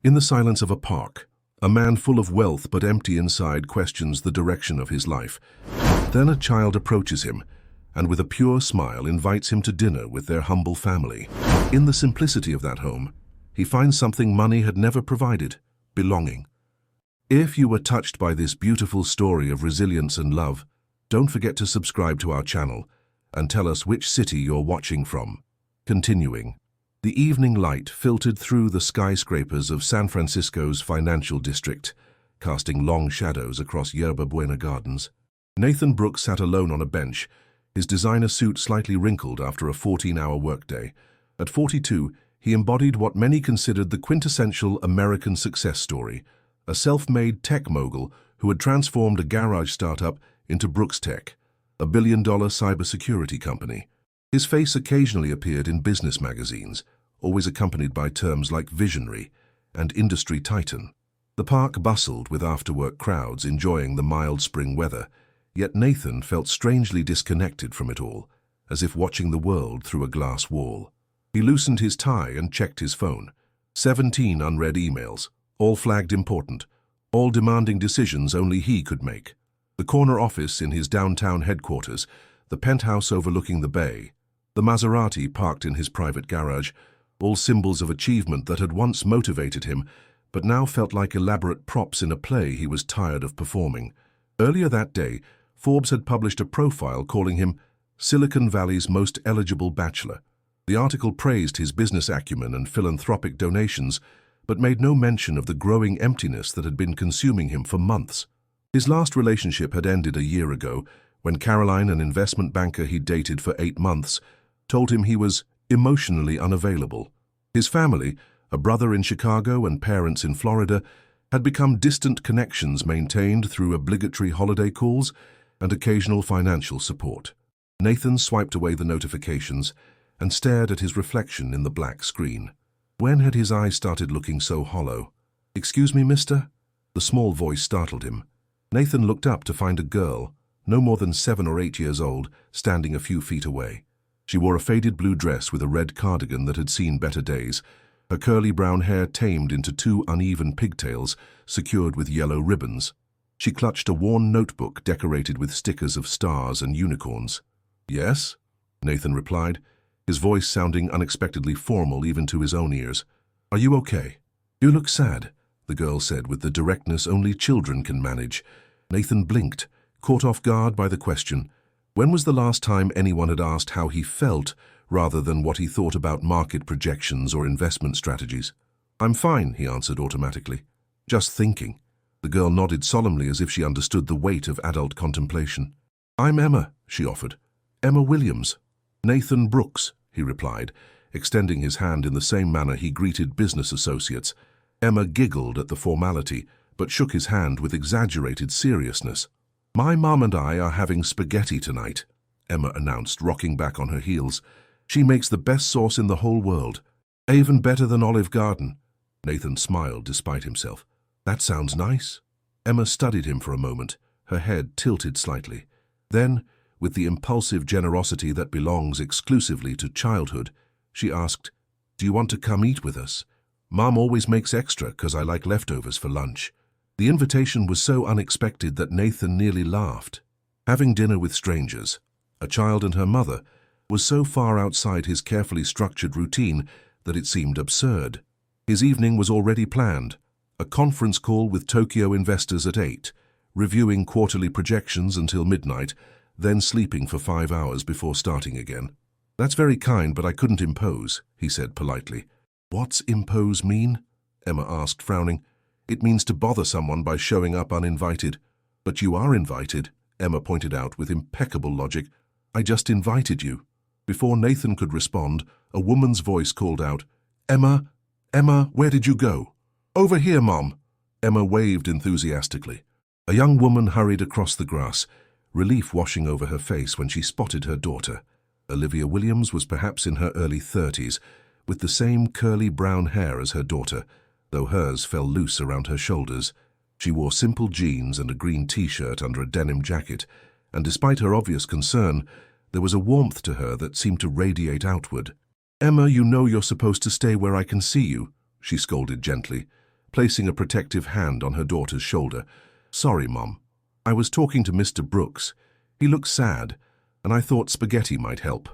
In the silence of a park, a man full of wealth but empty inside questions the direction of his life. Then a child approaches him and with a pure smile invites him to dinner with their humble family. In the simplicity of that home, he finds something money had never provided: belonging. If you were touched by this beautiful story of resilience and love, don't forget to subscribe to our channel and tell us which city you're watching from. Continuing. The evening light filtered through the skyscrapers of San Francisco's financial district, casting long shadows across Yerba Buena Gardens. Nathan Brooks sat alone on a bench, his designer suit slightly wrinkled after a 14-hour workday. At 42, he embodied what many considered the quintessential American success story, a self-made tech mogul who had transformed a garage startup into Brooks Tech, a billion-dollar cybersecurity company. His face occasionally appeared in business magazines, always accompanied by terms like visionary and industry titan. The park bustled with after-work crowds enjoying the mild spring weather, yet Nathan felt strangely disconnected from it all, as if watching the world through a glass wall. He loosened his tie and checked his phone. 17 unread emails, all flagged important, all demanding decisions only he could make. The corner office in his downtown headquarters, the penthouse overlooking the bay, the Maserati parked in his private garage, all symbols of achievement that had once motivated him, but now felt like elaborate props in a play he was tired of performing. Earlier that day, Forbes had published a profile calling him Silicon Valley's most eligible bachelor. The article praised his business acumen and philanthropic donations, but made no mention of the growing emptiness that had been consuming him for months. His last relationship had ended a year ago, when Caroline, an investment banker he'd dated for 8 months, told him he was emotionally unavailable. His family, a brother in Chicago and parents in Florida, had become distant connections maintained through obligatory holiday calls and occasional financial support. Nathan swiped away the notifications and stared at his reflection in the black screen. When had his eyes started looking so hollow? "Excuse me, mister?" The small voice startled him. Nathan looked up to find a girl, no more than 7 or 8 years old, standing a few feet away. She wore a faded blue dress with a red cardigan that had seen better days, her curly brown hair tamed into 2 uneven pigtails secured with yellow ribbons. She clutched a worn notebook decorated with stickers of stars and unicorns. "Yes?" Nathan replied, his voice sounding unexpectedly formal even to his own ears. "Are you okay?" "You look sad," the girl said with the directness only children can manage. Nathan blinked, caught off guard by the question. When was the last time anyone had asked how he felt rather than what he thought about market projections or investment strategies? "I'm fine," he answered automatically. "Just thinking." The girl nodded solemnly as if she understood the weight of adult contemplation. "I'm Emma," she offered. "Emma Williams." "Nathan Brooks," he replied, extending his hand in the same manner he greeted business associates. Emma giggled at the formality, but shook his hand with exaggerated seriousness. "My mom and I are having spaghetti tonight," Emma announced, rocking back on her heels. "She makes the best sauce in the whole world. Even better than Olive Garden." Nathan smiled despite himself. "That sounds nice." Emma studied him for a moment, her head tilted slightly. Then, with the impulsive generosity that belongs exclusively to childhood, she asked, "Do you want to come eat with us? Mom always makes extra 'cause I like leftovers for lunch." The invitation was so unexpected that Nathan nearly laughed. Having dinner with strangers, a child and her mother, was so far outside his carefully structured routine that it seemed absurd. His evening was already planned, a conference call with Tokyo investors at 8, reviewing quarterly projections until midnight, then sleeping for 5 hours before starting again. "That's very kind, but I couldn't impose," he said politely. "What's impose mean?" Emma asked, frowning. "It means to bother someone by showing up uninvited." "But you are invited," Emma pointed out with impeccable logic. "I just invited you." Before Nathan could respond, a woman's voice called out, "Emma, Emma, where did you go?" "Over here, Mom." Emma waved enthusiastically. A young woman hurried across the grass, relief washing over her face when she spotted her daughter. Olivia Williams was perhaps in her early 30s, with the same curly brown hair as her daughter, though hers fell loose around her shoulders. She wore simple jeans and a green t-shirt under a denim jacket, and despite her obvious concern, there was a warmth to her that seemed to radiate outward. "Emma, you know you're supposed to stay where I can see you," she scolded gently. placing a protective hand on her daughter's shoulder. "Sorry, Mom. I was talking to Mr. Brooks. He looks sad, and I thought spaghetti might help."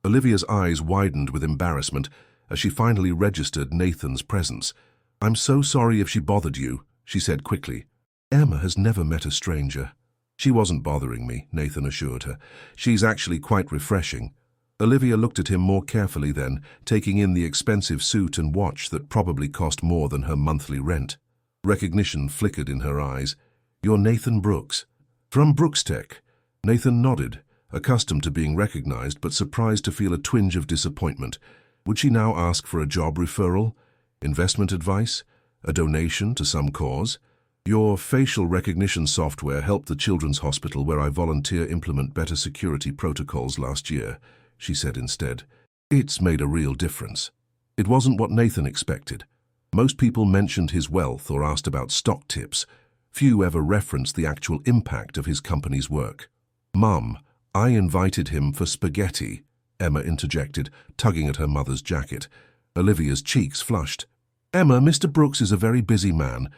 Olivia's eyes widened with embarrassment as she finally registered Nathan's presence. "I'm so sorry if she bothered you," she said quickly. "Emma has never met a stranger." "She wasn't bothering me," Nathan assured her. "She's actually quite refreshing." Olivia looked at him more carefully then, taking in the expensive suit and watch that probably cost more than her monthly rent. Recognition flickered in her eyes. "You're Nathan Brooks." "From Brooks Tech." Nathan nodded, accustomed to being recognized but surprised to feel a twinge of disappointment. Would she now ask for a job referral? Investment advice? A donation to some cause? "Your facial recognition software helped the children's hospital where I volunteer implement better security protocols last year," she said instead. "It's made a real difference." It wasn't what Nathan expected. Most people mentioned his wealth or asked about stock tips. Few ever referenced the actual impact of his company's work. "Mum, I invited him for spaghetti," Emma interjected, tugging at her mother's jacket. Olivia's cheeks flushed. "Emma, Mr. Brooks is a very busy man.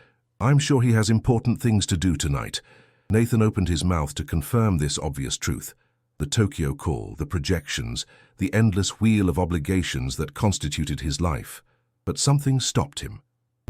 I'm sure he has important things to do tonight." Nathan opened his mouth to confirm this obvious truth. The Tokyo call, the projections, the endless wheel of obligations that constituted his life. But something stopped him.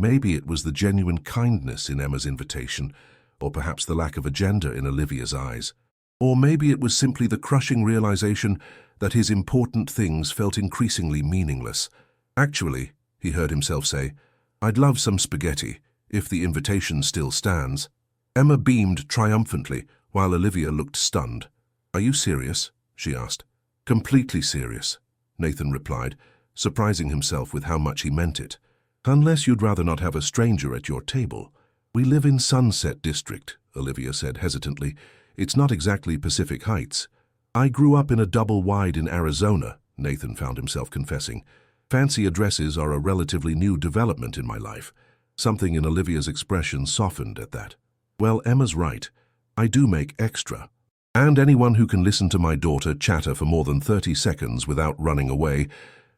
Maybe it was the genuine kindness in Emma's invitation, or perhaps the lack of agenda in Olivia's eyes. Or maybe it was simply the crushing realization that his important things felt increasingly meaningless. "Actually," he heard himself say, "I'd love some spaghetti, if the invitation still stands." Emma beamed triumphantly, while Olivia looked stunned. "Are you serious?" she asked. "Completely serious," Nathan replied, surprising himself with how much he meant it. "Unless you'd rather not have a stranger at your table." "We live in Sunset District," Olivia said hesitantly. "It's not exactly Pacific Heights." "I grew up in a double wide in Arizona," Nathan found himself confessing. "Fancy addresses are a relatively new development in my life." Something in Olivia's expression softened at that. "Well, Emma's right. I do make extra. And anyone who can listen to my daughter chatter for more than 30 seconds without running away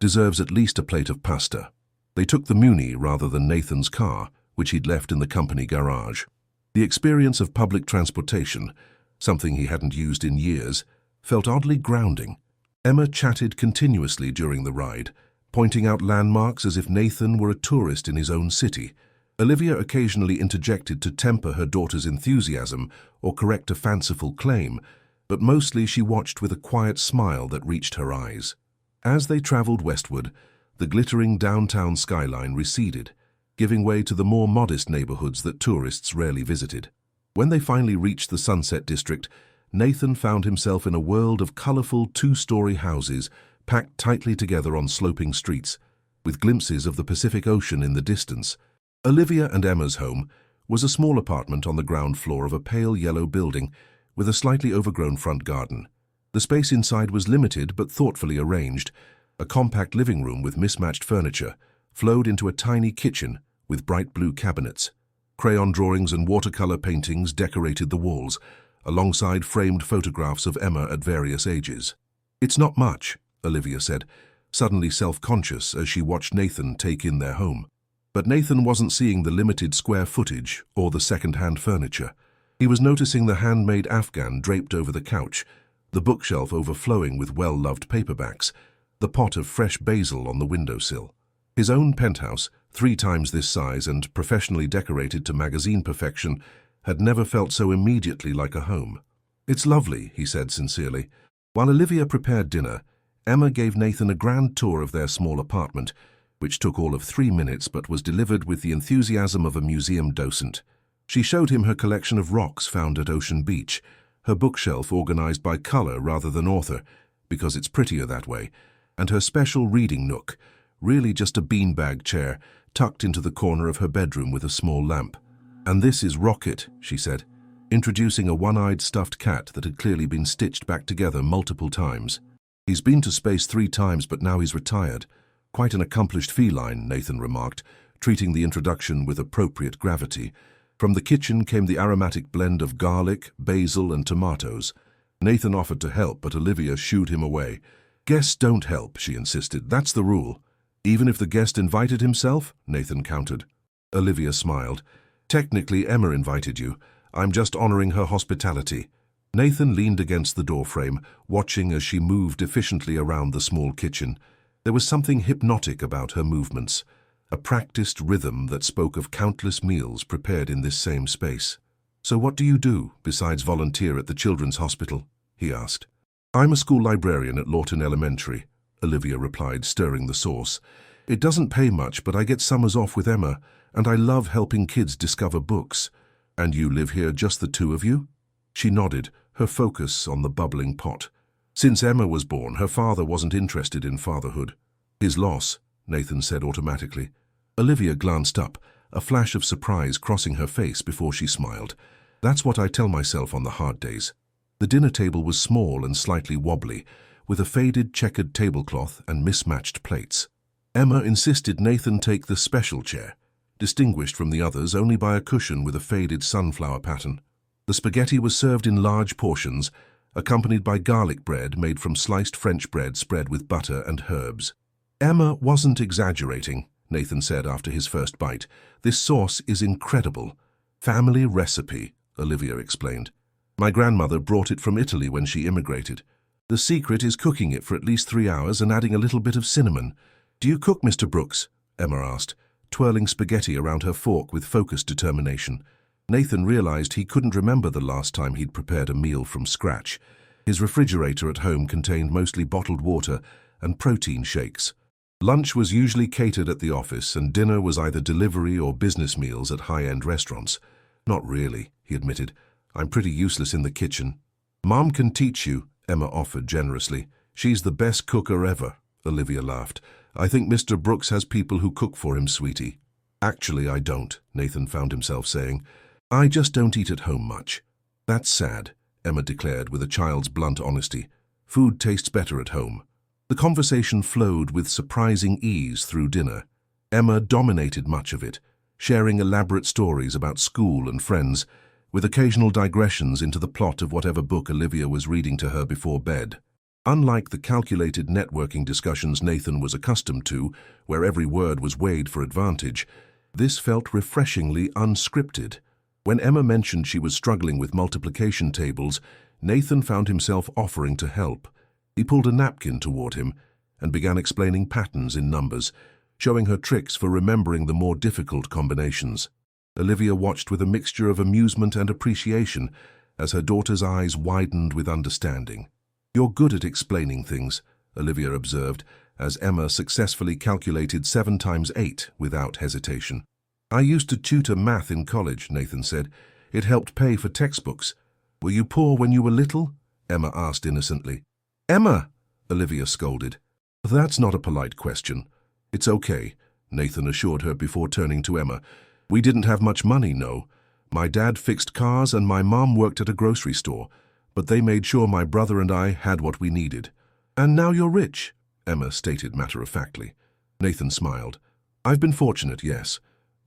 deserves at least a plate of pasta." They took the Muni rather than Nathan's car, which he'd left in the company garage. The experience of public transportation, something he hadn't used in years, felt oddly grounding. Emma chatted continuously during the ride, pointing out landmarks as if Nathan were a tourist in his own city. Olivia occasionally interjected to temper her daughter's enthusiasm or correct a fanciful claim, but mostly she watched with a quiet smile that reached her eyes. As they traveled westward, the glittering downtown skyline receded, giving way to the more modest neighborhoods that tourists rarely visited. When they finally reached the Sunset District, Nathan found himself in a world of colorful two-story houses packed tightly together on sloping streets, with glimpses of the Pacific Ocean in the distance. Olivia and Emma's home was a small apartment on the ground floor of a pale yellow building with a slightly overgrown front garden. The space inside was limited but thoughtfully arranged. A compact living room with mismatched furniture flowed into a tiny kitchen with bright blue cabinets. Crayon drawings and watercolor paintings decorated the walls, alongside framed photographs of Emma at various ages. "It's not much," Olivia said, suddenly self-conscious as she watched Nathan take in their home. But Nathan wasn't seeing the limited square footage or the second-hand furniture. He was noticing the handmade Afghan draped over the couch, the bookshelf overflowing with well-loved paperbacks, the pot of fresh basil on the windowsill. His own penthouse, 3 times this size and professionally decorated to magazine perfection, had never felt so immediately like a home. "It's lovely," he said sincerely. While Olivia prepared dinner, Emma gave Nathan a grand tour of their small apartment, which took all of 3 minutes but was delivered with the enthusiasm of a museum docent. She showed him her collection of rocks found at Ocean Beach, her bookshelf organized by color rather than author, because it's prettier that way, and her special reading nook, really just a beanbag chair tucked into the corner of her bedroom with a small lamp. "And this is Rocket," she said, introducing a one-eyed stuffed cat that had clearly been stitched back together multiple times. "He's been to space 3 times, but now he's retired. Quite an accomplished feline," Nathan remarked, treating the introduction with appropriate gravity. From the kitchen came the aromatic blend of garlic, basil, and tomatoes. Nathan offered to help, but Olivia shooed him away. "Guests don't help," she insisted. "That's the rule." "Even if the guest invited himself?" Nathan countered. Olivia smiled. Technically, Emma invited you. I'm just honoring her hospitality. Nathan leaned against the doorframe, watching as she moved efficiently around the small kitchen. There was something hypnotic about her movements, a practiced rhythm that spoke of countless meals prepared in this same space. So what do you do, besides volunteer at the children's hospital? He asked. I'm a school librarian at Lawton Elementary, Olivia replied, stirring the sauce. It doesn't pay much, but I get summers off with Emma, and I love helping kids discover books. And you live here, just the two of you? She nodded, her focus on the bubbling pot. Since Emma was born, her father wasn't interested in fatherhood. His loss, Nathan said automatically. Olivia glanced up, a flash of surprise crossing her face before she smiled. That's what I tell myself on the hard days. The dinner table was small and slightly wobbly, with a faded checkered tablecloth and mismatched plates. Emma insisted Nathan take the special chair, distinguished from the others only by a cushion with a faded sunflower pattern. The spaghetti was served in large portions, accompanied by garlic bread made from sliced French bread spread with butter and herbs. Emma wasn't exaggerating, Nathan said after his first bite. This sauce is incredible. Family recipe, Olivia explained. My grandmother brought it from Italy when she immigrated. The secret is cooking it for at least 3 hours and adding a little bit of cinnamon. Do you cook, Mr. Brooks? Emma asked, twirling spaghetti around her fork with focused determination. Nathan realized he couldn't remember the last time he'd prepared a meal from scratch. His refrigerator at home contained mostly bottled water and protein shakes. Lunch was usually catered at the office, and dinner was either delivery or business meals at high-end restaurants. Not really, he admitted. I'm pretty useless in the kitchen. Mom can teach you, Emma offered generously. She's the best cooker ever, Olivia laughed. I think Mr. Brooks has people who cook for him, sweetie. Actually, I don't, Nathan found himself saying. I just don't eat at home much. That's sad, Emma declared with a child's blunt honesty. Food tastes better at home. The conversation flowed with surprising ease through dinner. Emma dominated much of it, sharing elaborate stories about school and friends, with occasional digressions into the plot of whatever book Olivia was reading to her before bed. Unlike the calculated networking discussions Nathan was accustomed to, where every word was weighed for advantage, this felt refreshingly unscripted. When Emma mentioned she was struggling with multiplication tables, Nathan found himself offering to help. He pulled a napkin toward him and began explaining patterns in numbers, showing her tricks for remembering the more difficult combinations. Olivia watched with a mixture of amusement and appreciation as her daughter's eyes widened with understanding. You're good at explaining things, Olivia observed, as Emma successfully calculated 7 times 8 without hesitation. I used to tutor math in college, Nathan said. It helped pay for textbooks. Were you poor when you were little? Emma asked innocently. Emma, Olivia scolded. That's not a polite question. It's okay, Nathan assured her before turning to Emma. We didn't have much money, no. My dad fixed cars and my mom worked at a grocery store, but they made sure my brother and I had what we needed. And now you're rich, Emma stated matter-of-factly. Nathan smiled. I've been fortunate, yes.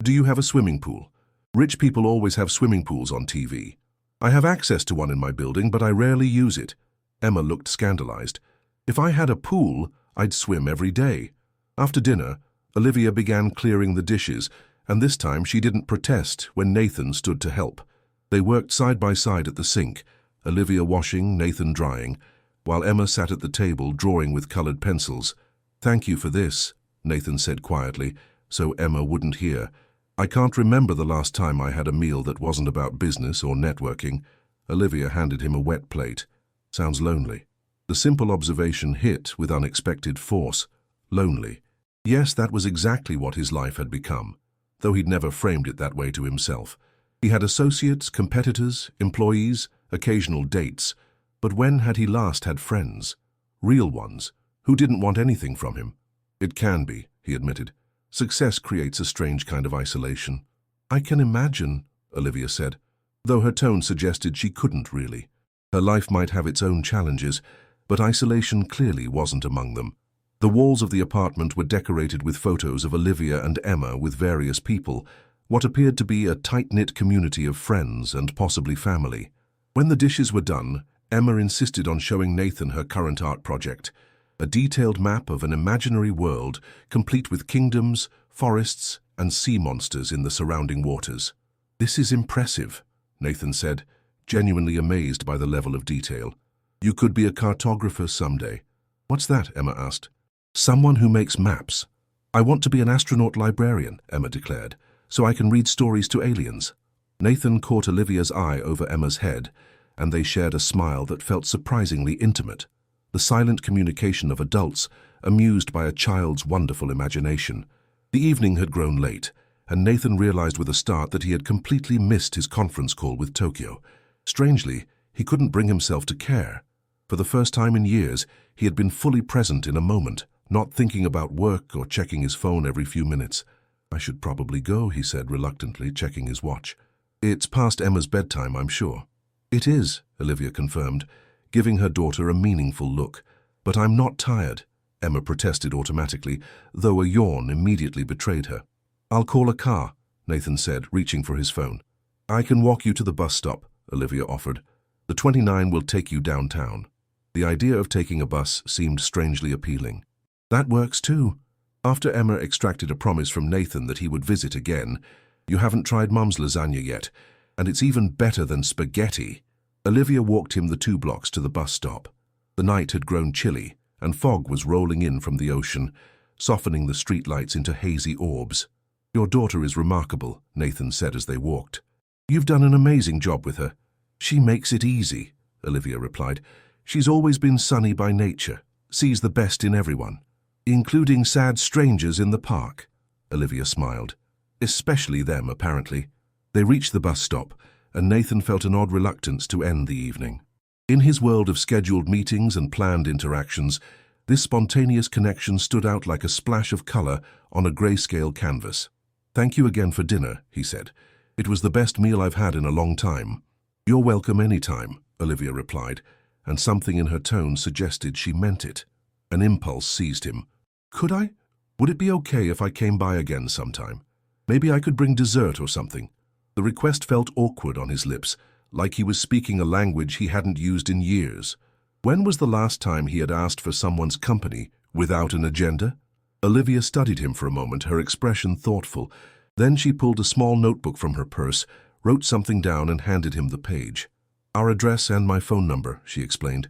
Do you have a swimming pool? Rich people always have swimming pools on TV. I have access to one in my building, but I rarely use it. Emma looked scandalized. If I had a pool, I'd swim every day. After dinner, Olivia began clearing the dishes, and this time she didn't protest when Nathan stood to help. They worked side by side at the sink, Olivia washing, Nathan drying, while Emma sat at the table drawing with colored pencils. Thank you for this, Nathan said quietly, so Emma wouldn't hear. I can't remember the last time I had a meal that wasn't about business or networking. Olivia handed him a wet plate. Sounds lonely. The simple observation hit with unexpected force. Lonely. Yes, that was exactly what his life had become, though he'd never framed it that way to himself. He had associates, competitors, employees, occasional dates, but when had he last had friends? Real ones, who didn't want anything from him. It can be, he admitted. Success creates a strange kind of isolation. I can imagine, Olivia said, though her tone suggested she couldn't really. Her life might have its own challenges, but isolation clearly wasn't among them. The walls of the apartment were decorated with photos of Olivia and Emma with various people, what appeared to be a tight-knit community of friends and possibly family. When the dishes were done, Emma insisted on showing Nathan her current art project, a detailed map of an imaginary world complete with kingdoms, forests, and sea monsters in the surrounding waters. "This is impressive," Nathan said, genuinely amazed by the level of detail. "You could be a cartographer someday." "What's that?" Emma asked. "Someone who makes maps. I want to be an astronaut librarian," Emma declared, "so I can read stories to aliens." Nathan caught Olivia's eye over Emma's head, and they shared a smile that felt surprisingly intimate. The silent communication of adults, amused by a child's wonderful imagination. The evening had grown late, and Nathan realized with a start that he had completely missed his conference call with Tokyo. Strangely, he couldn't bring himself to care. For the first time in years, he had been fully present in a moment, not thinking about work or checking his phone every few minutes. "I should probably go," he said reluctantly, checking his watch. "It's past Emma's bedtime, I'm sure." "It is," Olivia confirmed, giving her daughter a meaningful look. "But I'm not tired," Emma protested automatically, though a yawn immediately betrayed her. "I'll call a car," Nathan said, reaching for his phone. "I can walk you to the bus stop," Olivia offered. "The 29 will take you downtown." The idea of taking a bus seemed strangely appealing. "That works too." After Emma extracted a promise from Nathan that he would visit again, "You haven't tried Mum's lasagna yet, and it's even better than spaghetti." Olivia walked him the 2 blocks to the bus stop. The night had grown chilly, and fog was rolling in from the ocean, softening the streetlights into hazy orbs. "Your daughter is remarkable," Nathan said as they walked. "You've done an amazing job with her." "She makes it easy," Olivia replied. "She's always been sunny by nature, sees the best in everyone." "Including sad strangers in the park," Olivia smiled. "Especially them, apparently." They reached the bus stop, and Nathan felt an odd reluctance to end the evening. In his world of scheduled meetings and planned interactions, this spontaneous connection stood out like a splash of color on a grayscale canvas. "Thank you again for dinner," he said. "It was the best meal I've had in a long time." "You're welcome anytime," Olivia replied, and something in her tone suggested she meant it. An impulse seized him. "Could I? Would it be okay if I came by again sometime? Maybe I could bring dessert or something." The request felt awkward on his lips, like he was speaking a language he hadn't used in years. When was the last time he had asked for someone's company without an agenda? Olivia studied him for a moment, her expression thoughtful. Then she pulled a small notebook from her purse, wrote something down and handed him the page. "Our address and my phone number," she explained.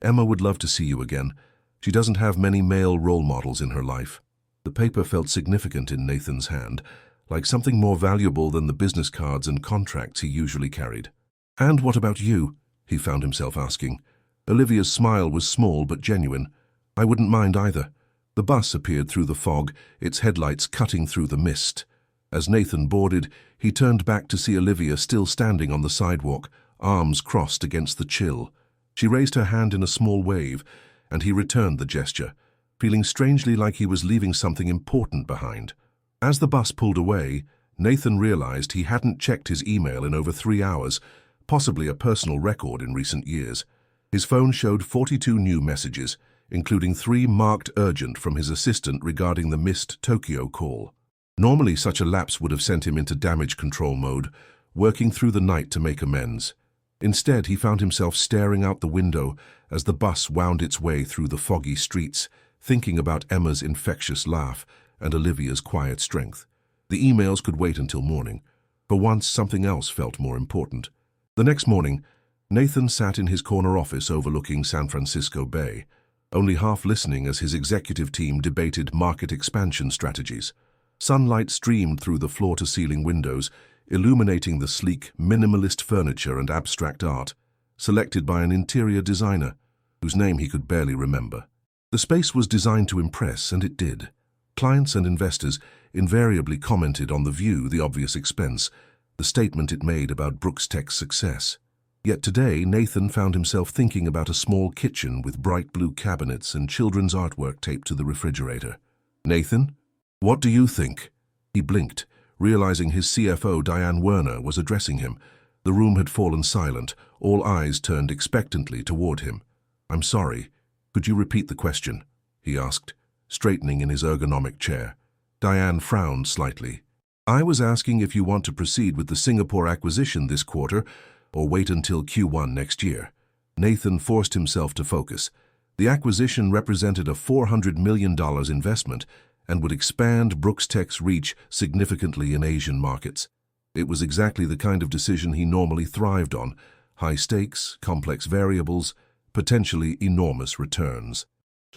"Emma would love to see you again. She doesn't have many male role models in her life." The paper felt significant in Nathan's hand, like something more valuable than the business cards and contracts he usually carried. "And what about you?" he found himself asking. Olivia's smile was small but genuine. "I wouldn't mind either." The bus appeared through the fog, its headlights cutting through the mist. As Nathan boarded, he turned back to see Olivia still standing on the sidewalk, arms crossed against the chill. She raised her hand in a small wave, and he returned the gesture, feeling strangely like he was leaving something important behind. As the bus pulled away, Nathan realized he hadn't checked his email in over 3 hours, possibly a personal record in recent years. His phone showed 42 new messages, including 3 marked urgent from his assistant regarding the missed Tokyo call. Normally, such a lapse would have sent him into damage control mode, working through the night to make amends. Instead, he found himself staring out the window as the bus wound its way through the foggy streets, thinking about Emma's infectious laugh and Olivia's quiet strength. The emails could wait until morning. For once, something else felt more important. The next morning, Nathan sat in his corner office overlooking San Francisco Bay, only half listening as his executive team debated market expansion strategies. Sunlight streamed through the floor-to-ceiling windows, illuminating the sleek, minimalist furniture and abstract art, selected by an interior designer, whose name he could barely remember. The space was designed to impress, and it did. Clients and investors invariably commented on the view, the obvious expense, the statement it made about Brooks Tech's success. Yet today, Nathan found himself thinking about a small kitchen with bright blue cabinets and children's artwork taped to the refrigerator. "Nathan, what do you think?" He blinked, realizing his CFO, Diane Werner, was addressing him. The room had fallen silent, all eyes turned expectantly toward him. "I'm sorry. Could you repeat the question?" he asked, straightening in his ergonomic chair. Diane frowned slightly. "I was asking if you want to proceed with the Singapore acquisition this quarter or wait until Q1 next year." Nathan forced himself to focus. The acquisition represented a $400 million investment, and would expand Brooks Tech's reach significantly in Asian markets. It was exactly the kind of decision he normally thrived on: high stakes, complex variables, potentially enormous returns.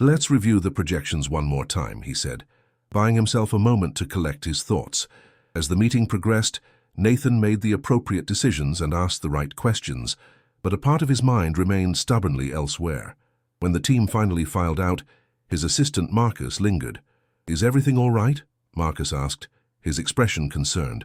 "Let's review the projections one more time," he said, buying himself a moment to collect his thoughts. As the meeting progressed, Nathan made the appropriate decisions and asked the right questions, but a part of his mind remained stubbornly elsewhere. When the team finally filed out, his assistant Marcus lingered. "Is everything all right?" Marcus asked, his expression concerned.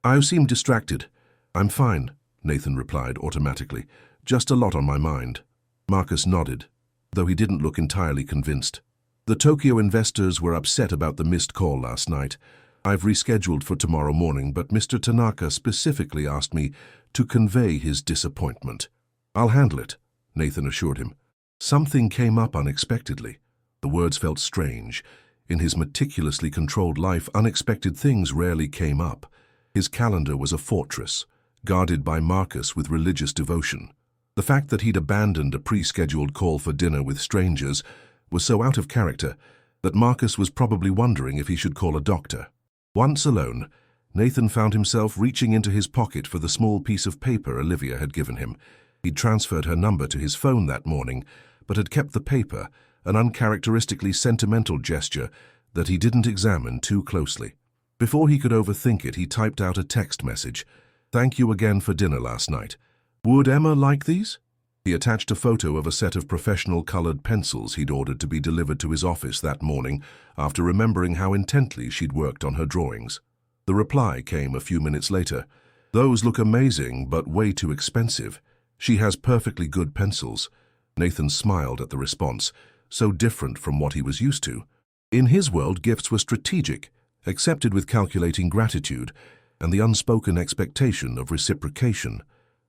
"I seem distracted." "I'm fine," Nathan replied automatically. "Just a lot on my mind." Marcus nodded, though he didn't look entirely convinced. "The Tokyo investors were upset about the missed call last night. I've rescheduled for tomorrow morning, but Mr. Tanaka specifically asked me to convey his disappointment." "I'll handle it," Nathan assured him. Something came up unexpectedly. The words felt strange. In his meticulously controlled life, unexpected things rarely came up. His calendar was a fortress, guarded by Marcus with religious devotion. The fact that he'd abandoned a pre-scheduled call for dinner with strangers was so out of character that Marcus was probably wondering if he should call a doctor. Once alone, Nathan found himself reaching into his pocket for the small piece of paper Olivia had given him. He'd transferred her number to his phone that morning, but had kept the paper, an uncharacteristically sentimental gesture that he didn't examine too closely. Before he could overthink it, he typed out a text message. "Thank you again for dinner last night. Would Emma like these?" He attached a photo of a set of professional colored pencils he'd ordered to be delivered to his office that morning after remembering how intently she'd worked on her drawings. The reply came a few minutes later. "Those look amazing, but way too expensive. She has perfectly good pencils." Nathan smiled at the response, so different from what he was used to. In his world, gifts were strategic, accepted with calculating gratitude, and the unspoken expectation of reciprocation.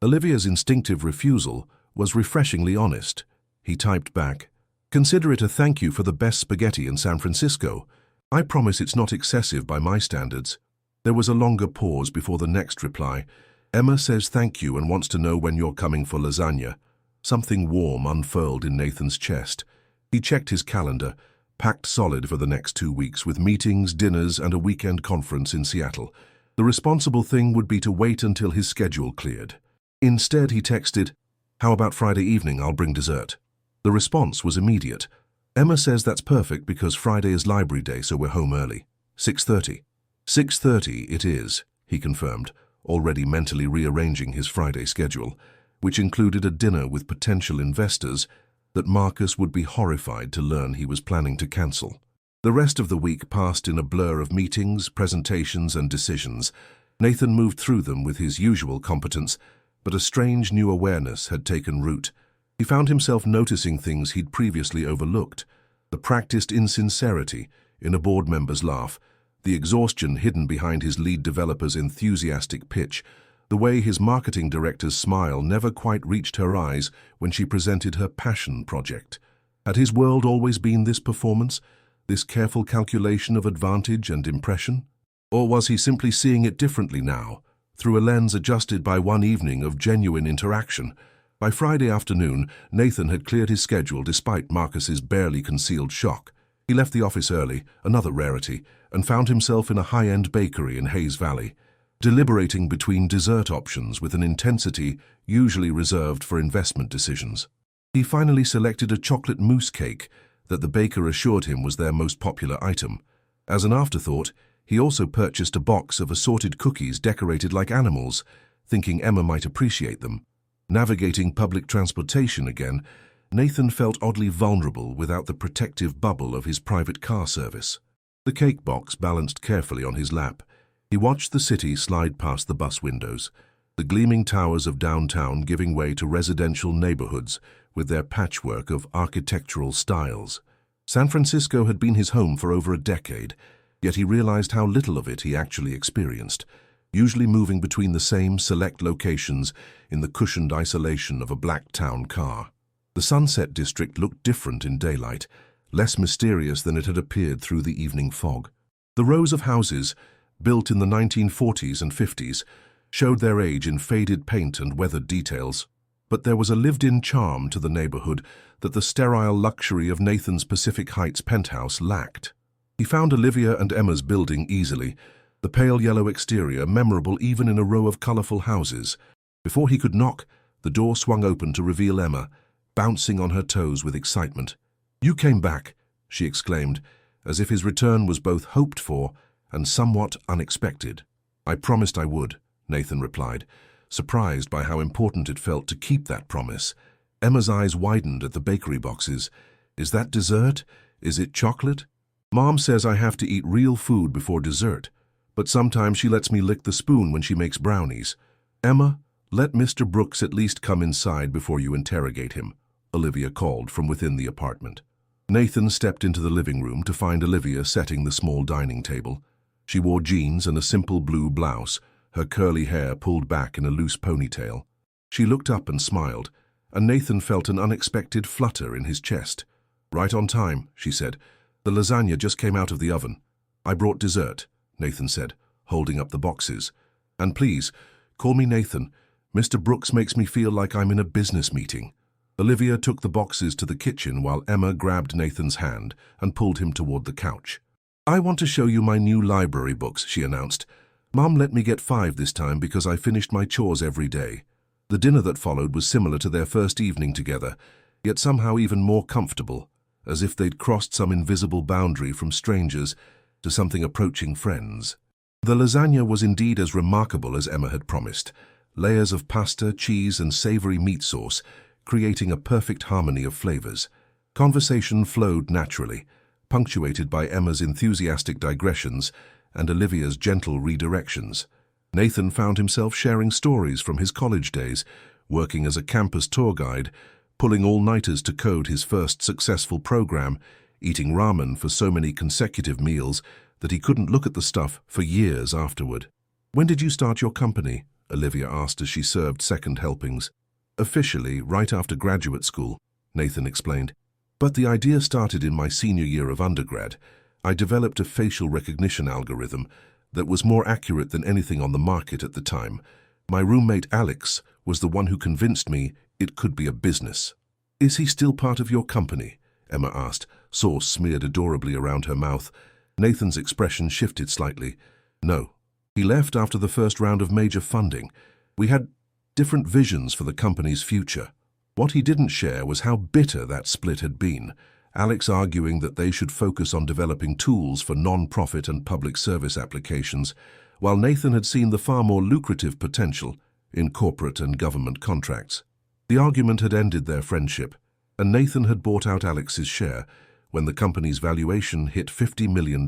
Olivia's instinctive refusal was refreshingly honest. He typed back, "Consider it a thank you for the best spaghetti in San Francisco. I promise it's not excessive by my standards." There was a longer pause before the next reply. "Emma says thank you and wants to know when you're coming for lasagna." Something warm unfurled in Nathan's chest. He checked his calendar, packed solid for the next 2 weeks with meetings, dinners, and a weekend conference in Seattle. The responsible thing would be to wait until his schedule cleared. Instead, he texted, "How about Friday evening? I'll bring dessert." The response was immediate. "Emma says that's perfect because Friday is library day, so we're home early. 6:30. 6:30 it is," he confirmed, already mentally rearranging his Friday schedule, which included a dinner with potential investors that Marcus would be horrified to learn he was planning to cancel. The rest of the week passed in a blur of meetings, presentations, and decisions. Nathan moved through them with his usual competence, but a strange new awareness had taken root. He found himself noticing things he'd previously overlooked: the practiced insincerity in a board member's laugh, the exhaustion hidden behind his lead developer's enthusiastic pitch, the way his marketing director's smile never quite reached her eyes when she presented her passion project. Had his world always been this performance, this careful calculation of advantage and impression? Or was he simply seeing it differently now, through a lens adjusted by one evening of genuine interaction? By Friday afternoon, Nathan had cleared his schedule despite Marcus's barely concealed shock. He left the office early, another rarity, and found himself in a high-end bakery in Hayes Valley, deliberating between dessert options with an intensity usually reserved for investment decisions. He finally selected a chocolate mousse cake that the baker assured him was their most popular item. As an afterthought, he also purchased a box of assorted cookies decorated like animals, thinking Emma might appreciate them. Navigating public transportation again, Nathan felt oddly vulnerable without the protective bubble of his private car service. The cake box balanced carefully on his lap. He watched the city slide past the bus windows, the gleaming towers of downtown giving way to residential neighborhoods with their patchwork of architectural styles. San Francisco had been his home for over a decade, yet he realized how little of it he actually experienced, usually moving between the same select locations in the cushioned isolation of a black town car. The Sunset District looked different in daylight, less mysterious than it had appeared through the evening fog. The rows of houses, built in the 1940s and 50s, showed their age in faded paint and weathered details. But there was a lived-in charm to the neighborhood that the sterile luxury of Nathan's Pacific Heights penthouse lacked. He found Olivia and Emma's building easily, the pale yellow exterior memorable even in a row of colourful houses. Before he could knock, the door swung open to reveal Emma, bouncing on her toes with excitement. "You came back," she exclaimed, as if his return was both hoped for and somewhat unexpected. "I promised I would," Nathan replied, surprised by how important it felt to keep that promise. Emma's eyes widened at the bakery boxes. "Is that dessert? Is it chocolate?" "Mom says I have to eat real food before dessert, but sometimes she lets me lick the spoon when she makes brownies." "Emma, let Mr. Brooks at least come inside before you interrogate him," Olivia called from within the apartment. Nathan stepped into the living room to find Olivia setting the small dining table. She wore jeans and a simple blue blouse, her curly hair pulled back in a loose ponytail. She looked up and smiled, and Nathan felt an unexpected flutter in his chest. "Right on time," she said. "The lasagna just came out of the oven." "I brought dessert," Nathan said, holding up the boxes. "And please, call me Nathan. Mr. Brooks makes me feel like I'm in a business meeting." Olivia took the boxes to the kitchen while Emma grabbed Nathan's hand and pulled him toward the couch. "I want to show you my new library books," she announced. "Mom let me get 5 this time because I finished my chores every day." The dinner that followed was similar to their first evening together, yet somehow even more comfortable, as if they'd crossed some invisible boundary from strangers to something approaching friends. The lasagna was indeed as remarkable as Emma had promised. Layers of pasta, cheese, and savory meat sauce, creating a perfect harmony of flavors. Conversation flowed naturally, punctuated by Emma's enthusiastic digressions and Olivia's gentle redirections. Nathan found himself sharing stories from his college days, working as a campus tour guide, pulling all-nighters to code his first successful program, eating ramen for so many consecutive meals that he couldn't look at the stuff for years afterward. "When did you start your company?" Olivia asked as she served second helpings. "Officially, right after graduate school," Nathan explained. "But the idea started in my senior year of undergrad. I developed a facial recognition algorithm that was more accurate than anything on the market at the time. My roommate Alex was the one who convinced me it could be a business." "Is he still part of your company?" Emma asked, sauce smeared adorably around her mouth. Nathan's expression shifted slightly. "No. He left after the first round of major funding. We had different visions for the company's future." What he didn't share was how bitter that split had been, Alex arguing that they should focus on developing tools for non-profit and public service applications, while Nathan had seen the far more lucrative potential in corporate and government contracts. The argument had ended their friendship, and Nathan had bought out Alex's share when the company's valuation hit $50 million.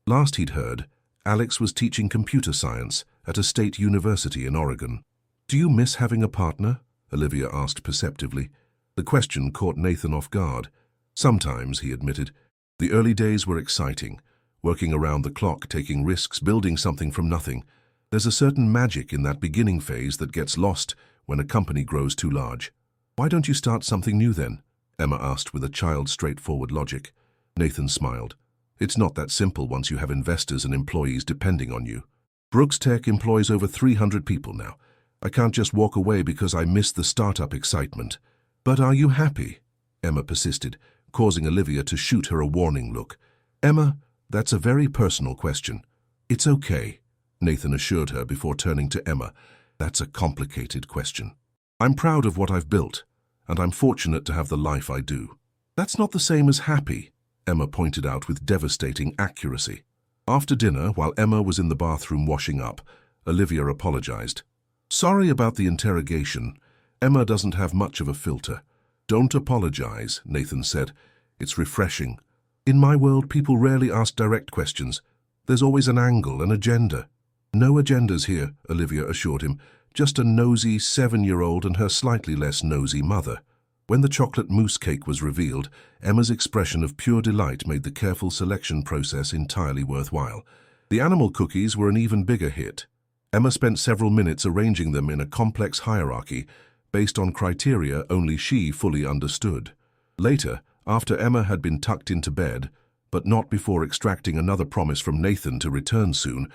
Last he'd heard, Alex was teaching computer science at a state university in Oregon. "Do you miss having a partner?" Olivia asked perceptively. The question caught Nathan off guard. "Sometimes," he admitted. "The early days were exciting, working around the clock, taking risks, building something from nothing. There's a certain magic in that beginning phase that gets lost when a company grows too large." "Why don't you start something new then?" Emma asked with a child's straightforward logic. Nathan smiled. "It's not that simple once you have investors and employees depending on you. Brooks Tech employs over 300 people now. I can't just walk away because I miss the startup excitement." "But are you happy?" Emma persisted, causing Olivia to shoot her a warning look. "Emma, that's a very personal question." "It's okay," Nathan assured her before turning to Emma. "That's a complicated question. I'm proud of what I've built, and I'm fortunate to have the life I do." "That's not the same as happy," Emma pointed out with devastating accuracy. After dinner, while Emma was in the bathroom washing up, Olivia apologized. "Sorry about the interrogation. Emma doesn't have much of a filter." "Don't apologize," Nathan said. "It's refreshing. In my world, people rarely ask direct questions. There's always an angle, an agenda." "No agendas here," Olivia assured him. "Just a nosy 7-year-old and her slightly less nosy mother." When the chocolate mousse cake was revealed, Emma's expression of pure delight made the careful selection process entirely worthwhile. The animal cookies were an even bigger hit. Emma spent several minutes arranging them in a complex hierarchy based on criteria only she fully understood. Later, after Emma had been tucked into bed, but not before extracting another promise from Nathan to return soon,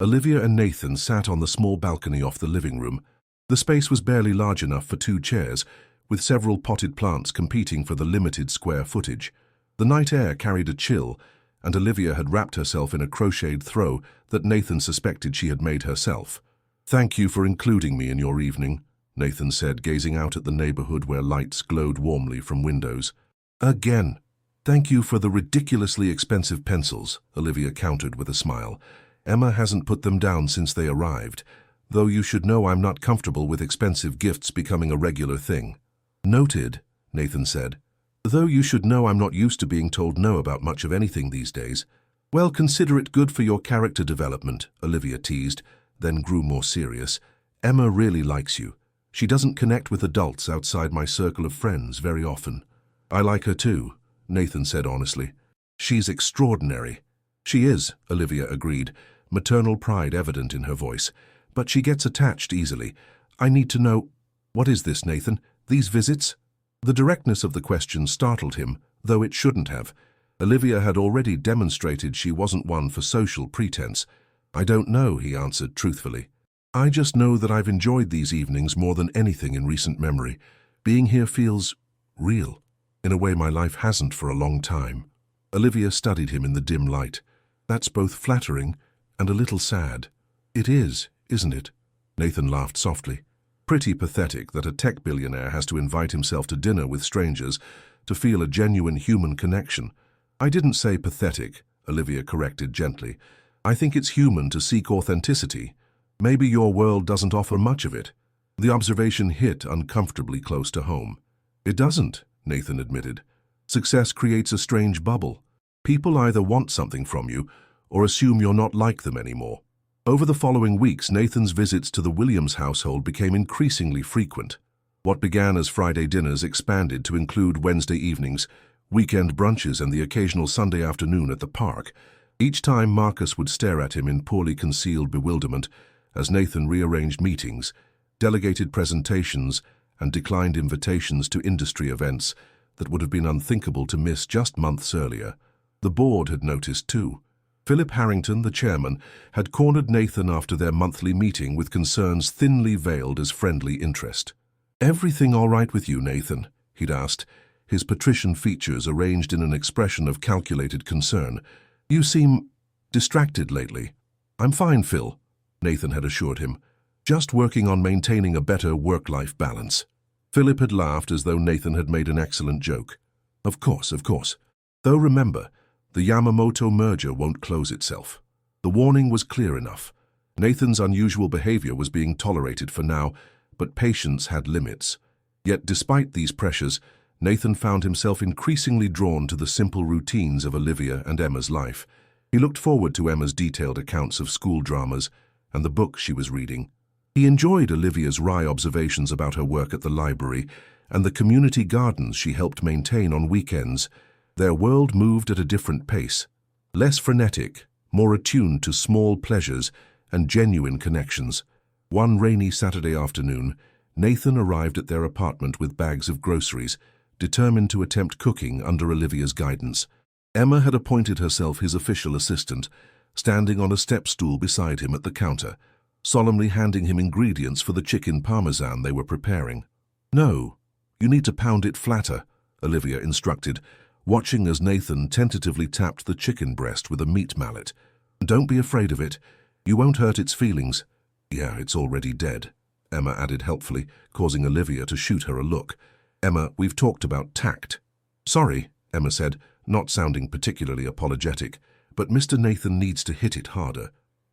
Olivia and Nathan sat on the small balcony off the living room. The space was barely large enough for 2 chairs, with several potted plants competing for the limited square footage. The night air carried a chill, and Olivia had wrapped herself in a crocheted throw that Nathan suspected she had made herself. "Thank you for including me in your evening," Nathan said, gazing out at the neighborhood where lights glowed warmly from windows. "Again. Thank you for the ridiculously expensive pencils," Olivia countered with a smile. "Emma hasn't put them down since they arrived, though you should know I'm not comfortable with expensive gifts becoming a regular thing." "Noted," Nathan said. "Though you should know I'm not used to being told no about much of anything these days." "Well, consider it good for your character development," Olivia teased, then grew more serious. "Emma really likes you. She doesn't connect with adults outside my circle of friends very often." "I like her too," Nathan said honestly. "She's extraordinary." "She is," Olivia agreed, maternal pride evident in her voice. "But she gets attached easily. I need to know—" "What is this, Nathan? These visits?" The directness of the question startled him, though it shouldn't have. Olivia had already demonstrated she wasn't one for social pretense. "I don't know," he answered truthfully. "I just know that I've enjoyed these evenings more than anything in recent memory. Being here feels real, in a way my life hasn't for a long time." Olivia studied him in the dim light. "That's both flattering and a little sad." "It is, isn't it?" Nathan laughed softly. "Pretty pathetic that a tech billionaire has to invite himself to dinner with strangers to feel a genuine human connection." "I didn't say pathetic," Olivia corrected gently. "I think it's human to seek authenticity. Maybe your world doesn't offer much of it." The observation hit uncomfortably close to home. "It doesn't," Nathan admitted. "Success creates a strange bubble. People either want something from you or assume you're not like them anymore." Over the following weeks, Nathan's visits to the Williams household became increasingly frequent. What began as Friday dinners expanded to include Wednesday evenings, weekend brunches, and the occasional Sunday afternoon at the park. Each time Marcus would stare at him in poorly concealed bewilderment as Nathan rearranged meetings, delegated presentations, and declined invitations to industry events that would have been unthinkable to miss just months earlier. The board had noticed too. Philip Harrington, the chairman, had cornered Nathan after their monthly meeting with concerns thinly veiled as friendly interest. "Everything all right with you, Nathan?" he'd asked, his patrician features arranged in an expression of calculated concern. "You seem distracted lately." "I'm fine, Phil," Nathan had assured him. "Just working on maintaining a better work-life balance." Philip had laughed as though Nathan had made an excellent joke. Of course. Though remember, the Yamamoto merger won't close itself." The warning was clear enough. Nathan's unusual behavior was being tolerated for now, but patience had limits. Yet despite these pressures, Nathan found himself increasingly drawn to the simple routines of Olivia and Emma's life. He looked forward to Emma's detailed accounts of school dramas and the books she was reading. He enjoyed Olivia's wry observations about her work at the library and the community gardens she helped maintain on weekends. Their world moved at a different pace, less frenetic, more attuned to small pleasures and genuine connections. One rainy Saturday afternoon, Nathan arrived at their apartment with bags of groceries, determined to attempt cooking under Olivia's guidance. Emma had appointed herself his official assistant, standing on a step stool beside him at the counter, solemnly handing him ingredients for the chicken parmesan they were preparing. "No, you need to pound it flatter," Olivia instructed, watching as Nathan tentatively tapped the chicken breast with a meat mallet. "Don't be afraid of it. You won't hurt its feelings." "Yeah, it's already dead," Emma added helpfully, causing Olivia to shoot her a look. "Emma, we've talked about tact." "Sorry," Emma said, not sounding particularly apologetic, "but Mr. Nathan needs to hit it harder."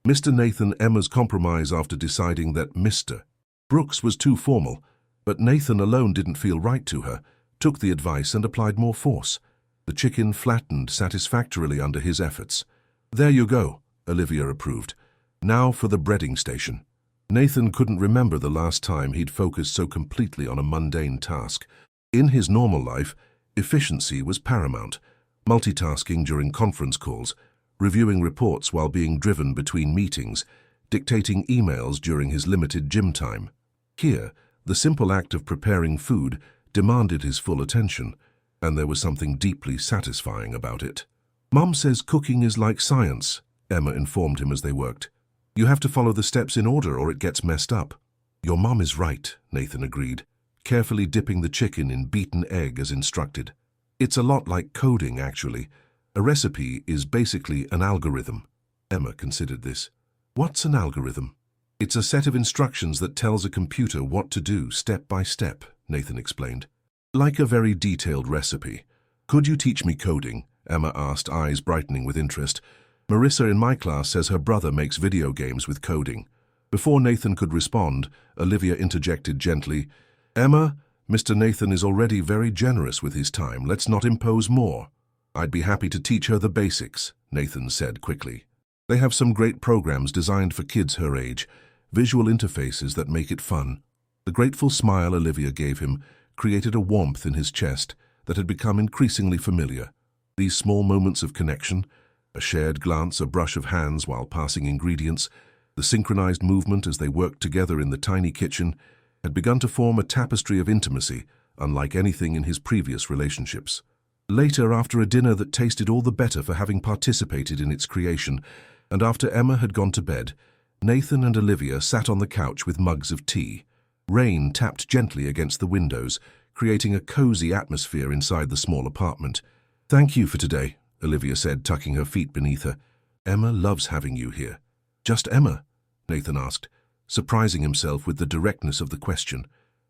Mr. Nathan, Emma's compromise after deciding that Mr. Brooks was too formal, but Nathan alone didn't feel right to her, took the advice and applied more force. The chicken flattened satisfactorily under his efforts. "There you go," Olivia approved. "Now for the breading station." Nathan couldn't remember the last time he'd focused so completely on a mundane task. In his normal life, efficiency was paramount, multitasking during conference calls, reviewing reports while being driven between meetings, dictating emails during his limited gym time. Here, the simple act of preparing food demanded his full attention, and there was something deeply satisfying about it. "Mom says cooking is like science," Emma informed him as they worked. "You have to follow the steps in order or it gets messed up." "Your mom is right," Nathan agreed, carefully dipping the chicken in beaten egg as instructed. "It's a lot like coding, actually. A recipe is basically an algorithm. Emma considered this. What's an algorithm? It's a set of instructions that tells a computer what to do step by step, Nathan explained. Like a very detailed recipe. Could you teach me coding? Emma asked, eyes brightening with interest. Marissa in my class says her brother makes video games with coding. Before Nathan could respond, Olivia interjected gently, Emma, Mr. Nathan is already very generous with his time. Let's not impose more. I'd be happy to teach her the basics, Nathan said quickly. They have some great programs designed for kids her age, visual interfaces that make it fun. The grateful smile Olivia gave him created a warmth in his chest that had become increasingly familiar. These small moments of connection, a shared glance, a brush of hands while passing ingredients, the synchronized movement as they worked together in the tiny kitchen, had begun to form a tapestry of intimacy unlike anything in his previous relationships. Later, after a dinner that tasted all the better for having participated in its creation, and after Emma had gone to bed, Nathan and Olivia sat on the couch with mugs of tea. Rain tapped gently against the windows, creating a cozy atmosphere inside the small apartment. Thank you for today, Olivia said, tucking her feet beneath her. Emma loves having you here. Just Emma? Nathan asked, surprising himself with the directness of the question.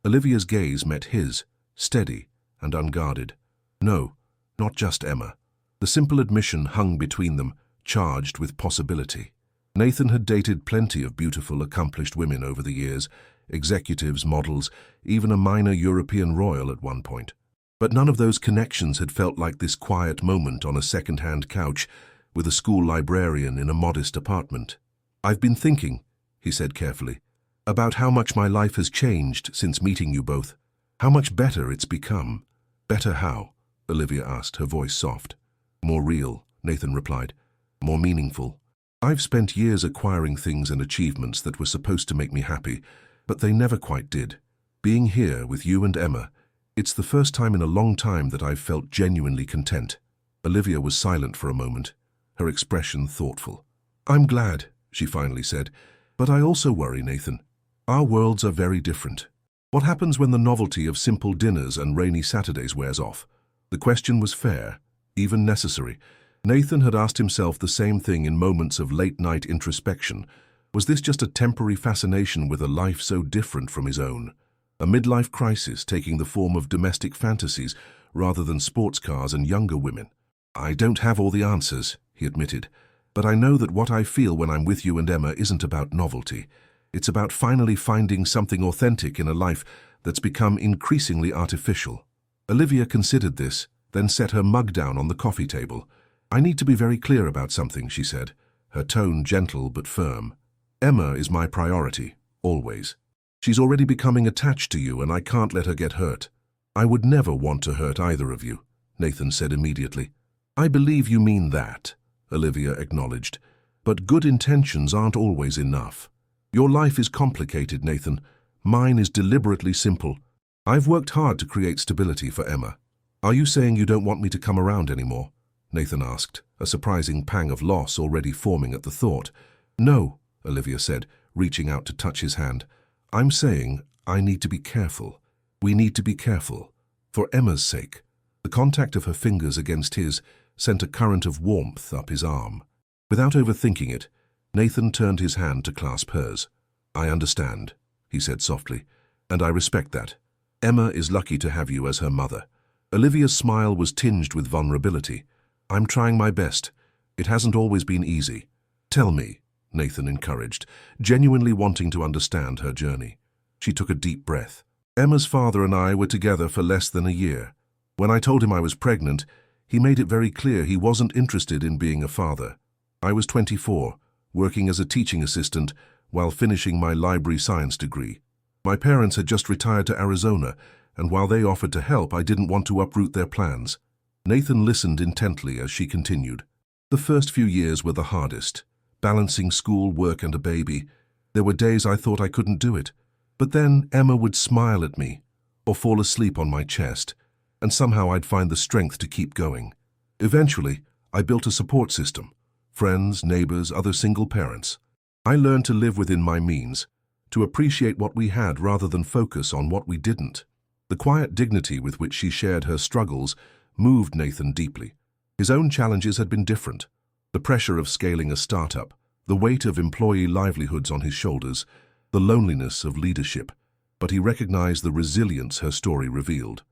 Olivia's gaze met his, steady and unguarded. No, not just Emma. The simple admission hung between them, charged with possibility. Nathan had dated plenty of beautiful, accomplished women over the years, executives, models, even a minor European royal at one point. But none of those connections had felt like this quiet moment on a second-hand couch with a school librarian in a modest apartment. I've been thinking, he said carefully, about how much my life has changed since meeting you both. How much better it's become. Better how? Olivia asked, her voice soft. More real, Nathan replied. More meaningful. I've spent years acquiring things and achievements that were supposed to make me happy, but they never quite did. Being here with you and Emma, it's the first time in a long time that I've felt genuinely content. Olivia was silent for a moment, her expression thoughtful. I'm glad, she finally said, but I also worry, Nathan. Our worlds are very different. What happens when the novelty of simple dinners and rainy Saturdays wears off? The question was fair, even necessary. Nathan had asked himself the same thing in moments of late-night introspection. Was this just a temporary fascination with a life so different from his own? A midlife crisis taking the form of domestic fantasies rather than sports cars and younger women? I don't have all the answers, he admitted, but I know that what I feel when I'm with you and Emma isn't about novelty. It's about finally finding something authentic in a life that's become increasingly artificial. Olivia considered this, then set her mug down on the coffee table. I need to be very clear about something, she said, her tone gentle but firm. Emma is my priority, always. She's already becoming attached to you and I can't let her get hurt. I would never want to hurt either of you, Nathan said immediately. I believe you mean that, Olivia acknowledged, but good intentions aren't always enough. Your life is complicated, Nathan. Mine is deliberately simple. I've worked hard to create stability for Emma. Are you saying you don't want me to come around anymore? Nathan asked, a surprising pang of loss already forming at the thought. No, Olivia said, reaching out to touch his hand. I'm saying I need to be careful. We need to be careful. For Emma's sake. The contact of her fingers against his sent a current of warmth up his arm. Without overthinking it, Nathan turned his hand to clasp hers. I understand, he said softly, and I respect that. Emma is lucky to have you as her mother. Olivia's smile was tinged with vulnerability. I'm trying my best. It hasn't always been easy. Tell me, Nathan encouraged, genuinely wanting to understand her journey. She took a deep breath. Emma's father and I were together for less than a year. When I told him I was pregnant, he made it very clear he wasn't interested in being a father. I was 24, working as a teaching assistant while finishing my library science degree. My parents had just retired to Arizona, and while they offered to help, I didn't want to uproot their plans. Nathan listened intently as she continued. The first few years were the hardest, balancing school, work, and a baby. There were days I thought I couldn't do it. But then Emma would smile at me, or fall asleep on my chest, and somehow I'd find the strength to keep going. Eventually, I built a support system. Friends, neighbors, other single parents. I learned to live within my means, to appreciate what we had rather than focus on what we didn't. The quiet dignity with which she shared her struggles moved Nathan deeply. His own challenges had been different. The pressure of scaling a startup, the weight of employee livelihoods on his shoulders, the loneliness of leadership. But he recognized the resilience her story revealed.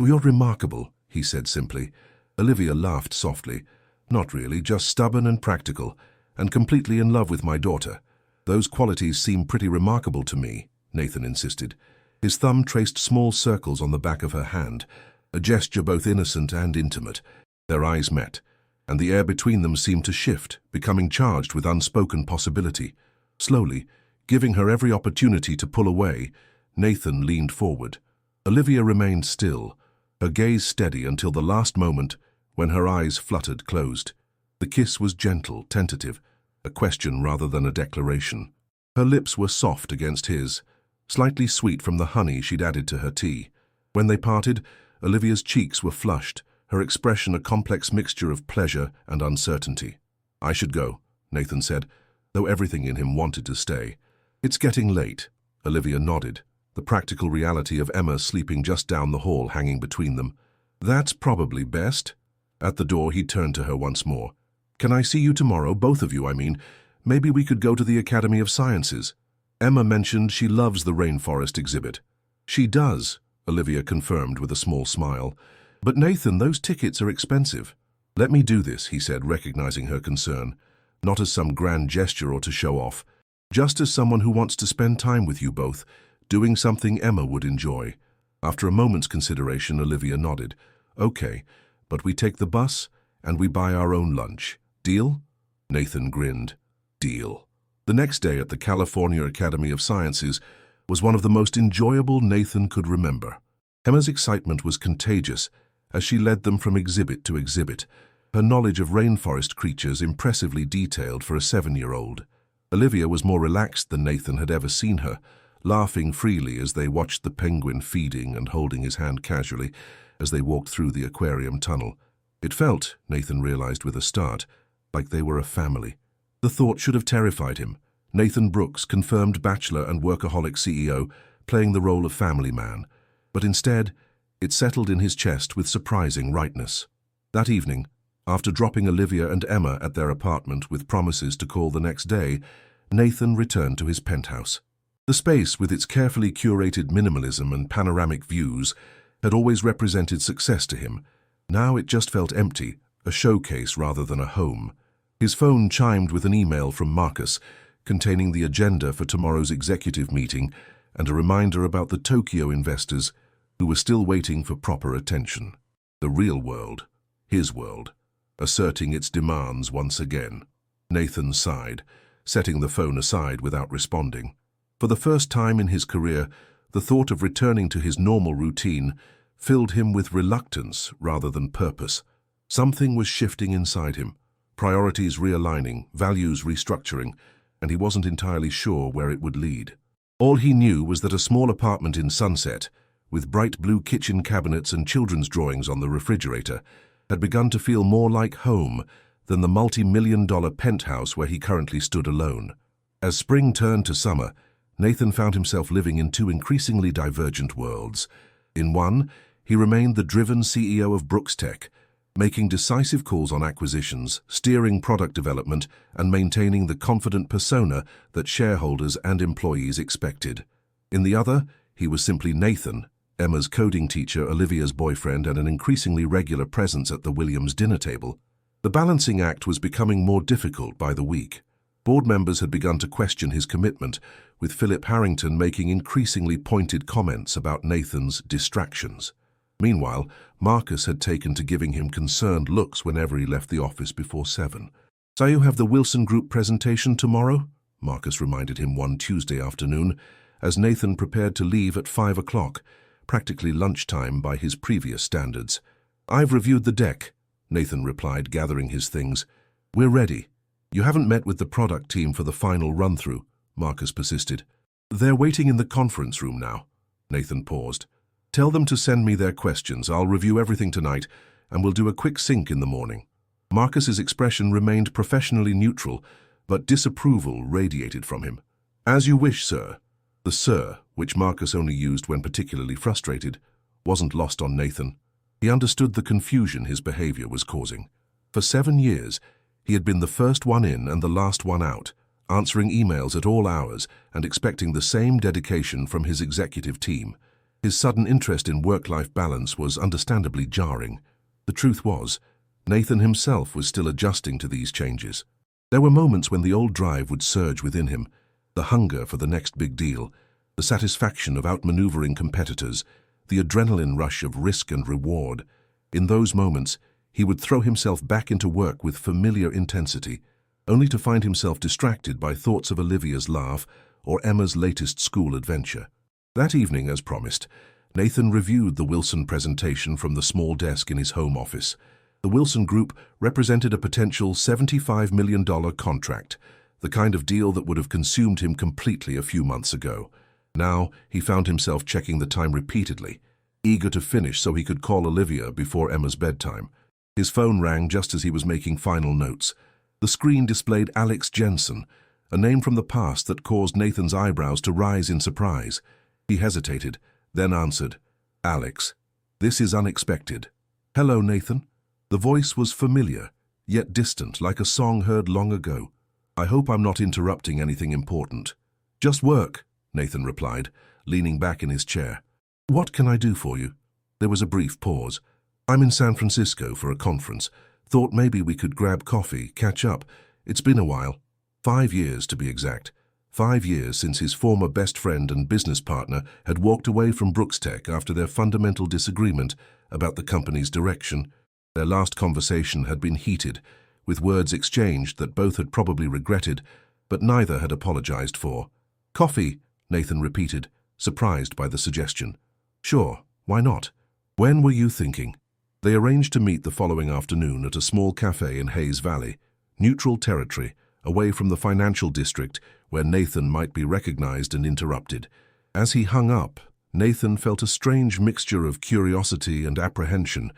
"You're remarkable," he said simply. Olivia laughed softly. "Not really, just stubborn and practical, and completely in love with my daughter." "Those qualities seem pretty remarkable to me," Nathan insisted. His thumb traced small circles on the back of her hand, a gesture both innocent and intimate. Their eyes met, and the air between them seemed to shift, becoming charged with unspoken possibility. Slowly, giving her every opportunity to pull away, Nathan leaned forward. Olivia remained still, her gaze steady until the last moment when her eyes fluttered closed. The kiss was gentle, tentative, a question rather than a declaration. Her lips were soft against his, slightly sweet from the honey she'd added to her tea. When they parted, Olivia's cheeks were flushed, her expression a complex mixture of pleasure and uncertainty. "I should go," Nathan said, though everything in him wanted to stay. "It's getting late." Olivia nodded, the practical reality of Emma sleeping just down the hall hanging between them. "That's probably best." At the door, he turned to her once more. "Can I see you tomorrow, both of you, I mean? Maybe we could go to the Academy of Sciences." Emma mentioned she loves the rainforest exhibit. "She does," Olivia confirmed with a small smile. "But Nathan, those tickets are expensive." "Let me do this," he said, recognizing her concern, not as some grand gesture or to show off, just as someone who wants to spend time with you both, doing something Emma would enjoy. After a moment's consideration, Olivia nodded. "Okay, but we take the bus and we buy our own lunch. Deal?" Nathan grinned. "Deal." The next day at the California Academy of Sciences was one of the most enjoyable Nathan could remember. Emma's excitement was contagious as she led them from exhibit to exhibit, her knowledge of rainforest creatures impressively detailed for a 7-year-old. Olivia was more relaxed than Nathan had ever seen her, laughing freely as they watched the penguin feeding and holding his hand casually as they walked through the aquarium tunnel. It felt, Nathan realized with a start, like they were a family. The thought should have terrified him. Nathan Brooks, confirmed bachelor and workaholic CEO, playing the role of family man. But instead, it settled in his chest with surprising rightness. That evening, after dropping Olivia and Emma at their apartment with promises to call the next day, Nathan returned to his penthouse. The space, with its carefully curated minimalism and panoramic views, had always represented success to him. Now it just felt empty, a showcase rather than a home. His phone chimed with an email from Marcus, containing the agenda for tomorrow's executive meeting and a reminder about the Tokyo investors who were still waiting for proper attention. The real world, his world, asserting its demands once again. Nathan sighed, setting the phone aside without responding. For the first time in his career, the thought of returning to his normal routine filled him with reluctance rather than purpose. Something was shifting inside him, priorities realigning, values restructuring, and he wasn't entirely sure where it would lead. All he knew was that a small apartment in Sunset, with bright blue kitchen cabinets and children's drawings on the refrigerator, had begun to feel more like home than the multi-million-dollar penthouse where he currently stood alone. As spring turned to summer, Nathan found himself living in two increasingly divergent worlds. In one, he remained the driven CEO of Brooks Tech, making decisive calls on acquisitions, steering product development, and maintaining the confident persona that shareholders and employees expected. In the other, he was simply Nathan, Emma's coding teacher, Olivia's boyfriend, and an increasingly regular presence at the Williams dinner table. The balancing act was becoming more difficult by the week. Board members had begun to question his commitment, with Philip Harrington making increasingly pointed comments about Nathan's distractions. Meanwhile, Marcus had taken to giving him concerned looks whenever he left the office before 7. "So you have the Wilson Group presentation tomorrow?" Marcus reminded him one Tuesday afternoon, as Nathan prepared to leave at 5 o'clock, practically lunchtime by his previous standards. "I've reviewed the deck," Nathan replied, gathering his things. "We're ready." "You haven't met with the product team for the final run-through," Marcus persisted. "They're waiting in the conference room now." Nathan paused. "Tell them to send me their questions. I'll review everything tonight, and we'll do a quick sync in the morning." Marcus's expression remained professionally neutral, but disapproval radiated from him. "As you wish, sir." The "sir," which Marcus only used when particularly frustrated, wasn't lost on Nathan. He understood the confusion his behavior was causing. For 7 years, he had been the first one in and the last one out, answering emails at all hours and expecting the same dedication from his executive team. His sudden interest in work-life balance was understandably jarring. The truth was, Nathan himself was still adjusting to these changes. There were moments when the old drive would surge within him, the hunger for the next big deal, the satisfaction of outmaneuvering competitors, the adrenaline rush of risk and reward. In those moments, he would throw himself back into work with familiar intensity, only to find himself distracted by thoughts of Olivia's laugh or Emma's latest school adventure. That evening, as promised, Nathan reviewed the Wilson presentation from the small desk in his home office. The Wilson Group represented a potential $75 million contract, the kind of deal that would have consumed him completely a few months ago. Now, he found himself checking the time repeatedly, eager to finish so he could call Olivia before Emma's bedtime. His phone rang just as he was making final notes. The screen displayed Alex Jensen, a name from the past that caused Nathan's eyebrows to rise in surprise. He hesitated, then answered, "Alex, this is unexpected." "Hello, Nathan." The voice was familiar, yet distant, like a song heard long ago. "I hope I'm not interrupting anything important." "Just work," Nathan replied, leaning back in his chair. "What can I do for you?" There was a brief pause. "I'm in San Francisco for a conference. Thought maybe we could grab coffee, catch up. It's been a while. 5 years, to be exact. 5 years since his former best friend and business partner had walked away from Brooks Tech after their fundamental disagreement about the company's direction. Their last conversation had been heated, with words exchanged that both had probably regretted, but neither had apologized for. "Coffee," Nathan repeated, surprised by the suggestion. "Sure, why not? When were you thinking?" They arranged to meet the following afternoon at a small cafe in Hayes Valley, neutral territory, away from the financial district where Nathan might be recognized and interrupted. As he hung up, Nathan felt a strange mixture of curiosity and apprehension.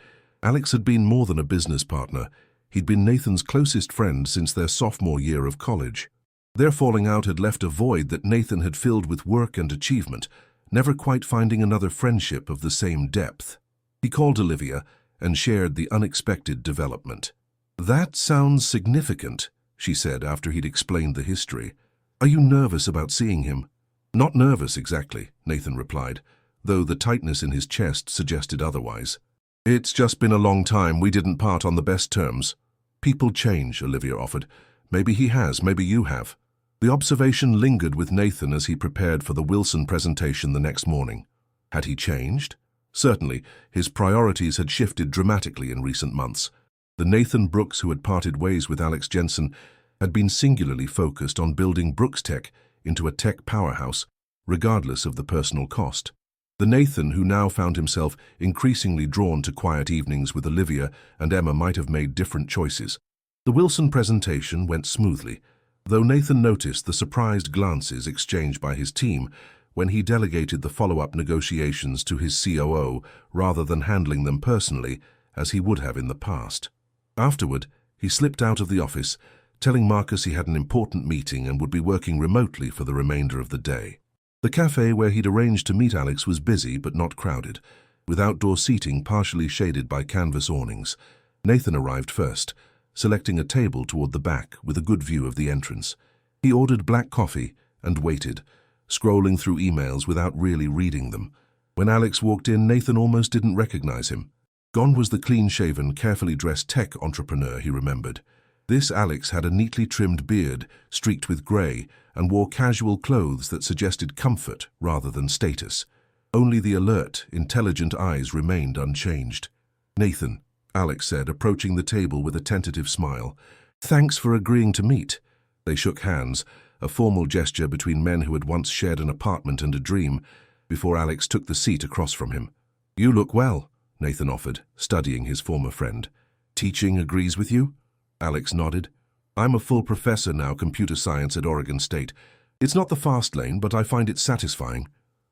Alex had been more than a business partner. He'd been Nathan's closest friend since their sophomore year of college. Their falling out had left a void that Nathan had filled with work and achievement, never quite finding another friendship of the same depth. He called Olivia and shared the unexpected development. "That sounds significant," she said after he'd explained the history. "Are you nervous about seeing him?" "Not nervous, exactly," Nathan replied, though the tightness in his chest suggested otherwise. "It's just been a long time. We didn't part on the best terms." "People change," Olivia offered. "Maybe he has, maybe you have." The observation lingered with Nathan as he prepared for the Wilson presentation the next morning. Had he changed? Certainly, his priorities had shifted dramatically in recent months. The Nathan Brooks who had parted ways with Alex Jensen had been singularly focused on building Brooks Tech into a tech powerhouse, regardless of the personal cost. The Nathan who now found himself increasingly drawn to quiet evenings with Olivia and Emma might have made different choices. The Wilson presentation went smoothly, though Nathan noticed the surprised glances exchanged by his team when he delegated the follow-up negotiations to his COO rather than handling them personally, as he would have in the past. Afterward, he slipped out of the office, telling Marcus he had an important meeting and would be working remotely for the remainder of the day. The cafe where he'd arranged to meet Alex was busy but not crowded, with outdoor seating partially shaded by canvas awnings. Nathan arrived first, selecting a table toward the back with a good view of the entrance. He ordered black coffee and waited, scrolling through emails without really reading them. When Alex walked in, Nathan almost didn't recognize him. Gone was the clean-shaven, carefully dressed tech entrepreneur he remembered. This Alex had a neatly trimmed beard, streaked with grey, and wore casual clothes that suggested comfort rather than status. Only the alert, intelligent eyes remained unchanged. "Nathan," Alex said, approaching the table with a tentative smile. "Thanks for agreeing to meet." They shook hands, a formal gesture between men who had once shared an apartment and a dream, before Alex took the seat across from him. "You look well," Nathan offered, studying his former friend. "Teaching agrees with you?" Alex nodded. "I'm a full professor now, computer science at Oregon State. It's not the fast lane, but I find it satisfying.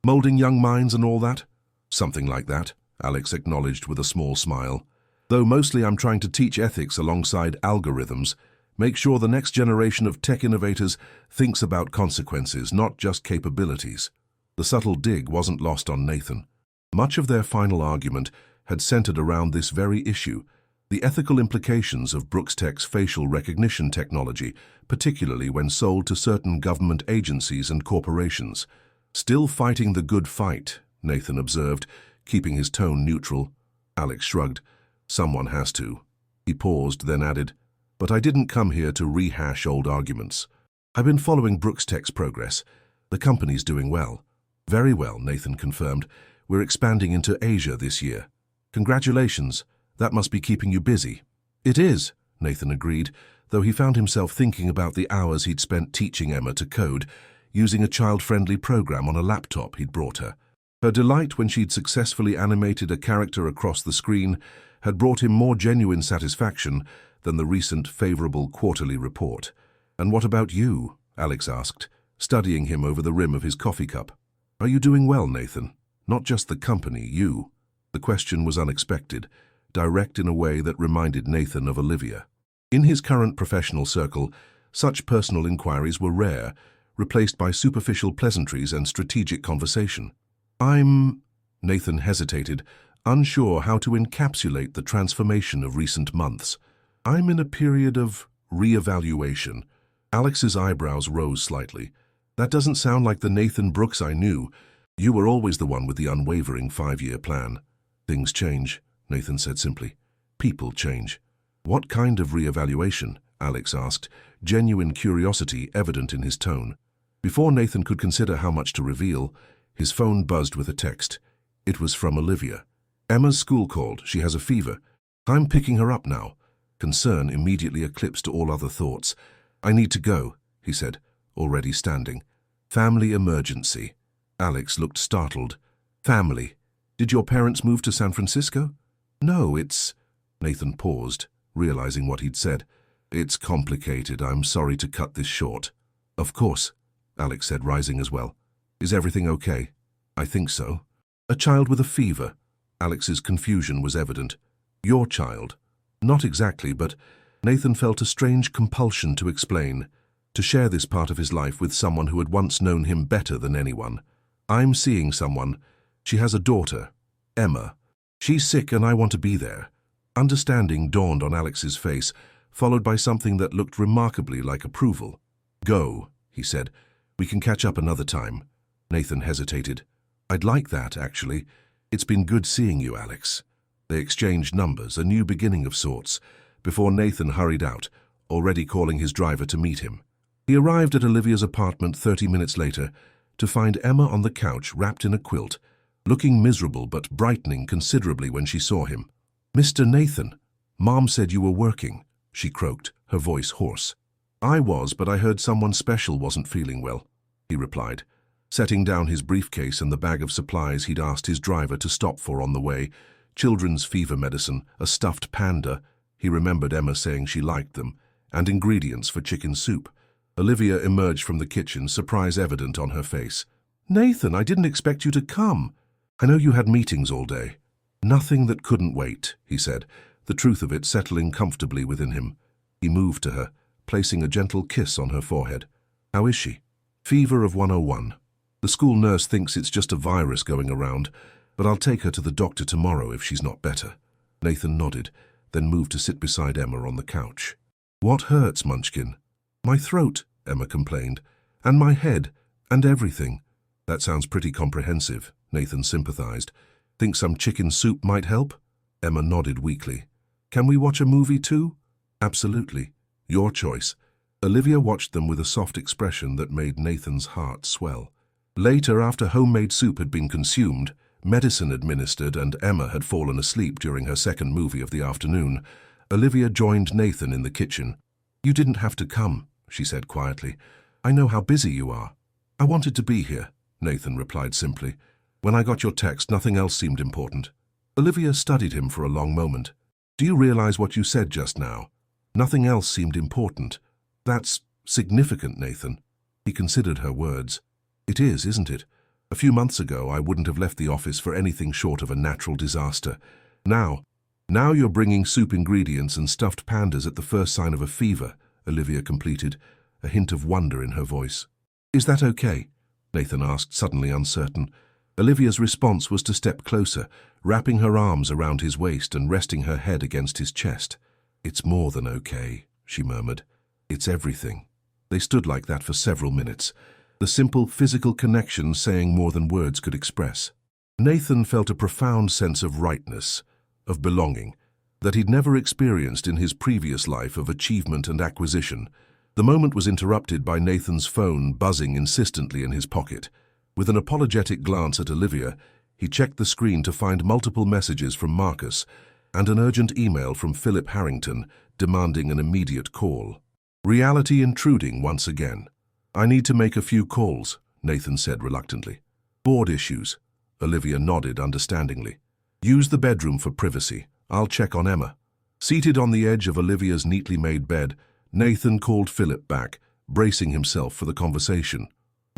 Molding young minds and all that?" "Something like that," Alex acknowledged with a small smile. "Though mostly I'm trying to teach ethics alongside algorithms, make sure the next generation of tech innovators thinks about consequences, not just capabilities." The subtle dig wasn't lost on Nathan. Much of their final argument had centered around this very issue, The ethical implications of Brooks-Tech's facial recognition technology, particularly when sold to certain government agencies and corporations. Still fighting the good fight, Nathan observed, keeping his tone neutral. Alex shrugged. Someone has to. He paused, then added, but I didn't come here to rehash old arguments. I've been following Brooks-Tech's progress. The company's doing well. Very well, Nathan confirmed. We're expanding into Asia this year. Congratulations. That must be keeping you busy. It is, Nathan agreed, though he found himself thinking about the hours he'd spent teaching Emma to code, using a child-friendly program on a laptop he'd brought her. Her delight when she'd successfully animated a character across the screen had brought him more genuine satisfaction than the recent favorable quarterly report. And what about you? Alex asked, studying him over the rim of his coffee cup. Are you doing well, Nathan? Not just the company, you. The question was unexpected, direct in a way that reminded Nathan of Olivia. In his current professional circle, such personal inquiries were rare, replaced by superficial pleasantries and strategic conversation. Nathan hesitated, unsure how to encapsulate the transformation of recent months. I'm in a period of re-evaluation. Alex's eyebrows rose slightly. That doesn't sound like the Nathan Brooks I knew. You were always the one with the unwavering 5-year plan. Things change, Nathan said simply. People change. What kind of re-evaluation? Alex asked, genuine curiosity evident in his tone. Before Nathan could consider how much to reveal, his phone buzzed with a text. It was from Olivia. Emma's school called. She has a fever. I'm picking her up now. Concern immediately eclipsed all other thoughts. I need to go, he said, already standing. Family emergency. Alex looked startled. Family. Did your parents move to San Francisco? No, it's... Nathan paused, realizing what he'd said. It's complicated. I'm sorry to cut this short. Of course, Alex said, rising as well. Is everything okay? I think so. A child with a fever. Alex's confusion was evident. Your child? Not exactly, but Nathan felt a strange compulsion to explain, to share this part of his life with someone who had once known him better than anyone. I'm seeing someone. She has a daughter, Emma. She's sick and I want to be there. Understanding dawned on Alex's face, followed by something that looked remarkably like approval. Go, he said. We can catch up another time. Nathan hesitated. I'd like that, actually. It's been good seeing you, Alex. They exchanged numbers, a new beginning of sorts, before Nathan hurried out, already calling his driver to meet him. He arrived at Olivia's apartment 30 minutes later to find Emma on the couch wrapped in a quilt, looking miserable but brightening considerably when she saw him. Mr. Nathan, Mom said you were working, she croaked, her voice hoarse. I was, but I heard someone special wasn't feeling well, he replied, setting down his briefcase and the bag of supplies he'd asked his driver to stop for on the way. Children's fever medicine, a stuffed panda, he remembered Emma saying she liked them, and ingredients for chicken soup. Olivia emerged from the kitchen, surprise evident on her face. Nathan, I didn't expect you to come. I know you had meetings all day. Nothing that couldn't wait, he said, the truth of it settling comfortably within him. He moved to her, placing a gentle kiss on her forehead. How is she? Fever of 101. The school nurse thinks it's just a virus going around, but I'll take her to the doctor tomorrow if she's not better. Nathan nodded, then moved to sit beside Emma on the couch. What hurts, Munchkin? My throat, Emma complained, and my head, and everything. That sounds pretty comprehensive, Nathan sympathized. Think some chicken soup might help? Emma nodded weakly. Can we watch a movie too? Absolutely. Your choice. Olivia watched them with a soft expression that made Nathan's heart swell. Later, after homemade soup had been consumed, medicine administered, and Emma had fallen asleep during her second movie of the afternoon, Olivia joined Nathan in the kitchen. You didn't have to come, she said quietly. I know how busy you are. I wanted to be here, Nathan replied simply. When I got your text, nothing else seemed important. Olivia studied him for a long moment. Do you realize what you said just now? Nothing else seemed important. That's significant, Nathan. He considered her words. It is, isn't it? A few months ago, I wouldn't have left the office for anything short of a natural disaster. Now you're bringing soup ingredients and stuffed pandas at the first sign of a fever, Olivia completed, a hint of wonder in her voice. Is that okay? Nathan asked, suddenly uncertain. Olivia's response was to step closer, wrapping her arms around his waist and resting her head against his chest. "It's more than okay," she murmured. "It's everything." They stood like that for several minutes, the simple physical connection saying more than words could express. Nathan felt a profound sense of rightness, of belonging, that he'd never experienced in his previous life of achievement and acquisition. The moment was interrupted by Nathan's phone buzzing insistently in his pocket. With an apologetic glance at Olivia, he checked the screen to find multiple messages from Marcus and an urgent email from Philip Harrington demanding an immediate call. Reality intruding once again. "I need to make a few calls," Nathan said reluctantly. "Board issues." Olivia nodded understandingly. "Use the bedroom for privacy. I'll check on Emma." Seated on the edge of Olivia's neatly made bed, Nathan called Philip back, bracing himself for the conversation.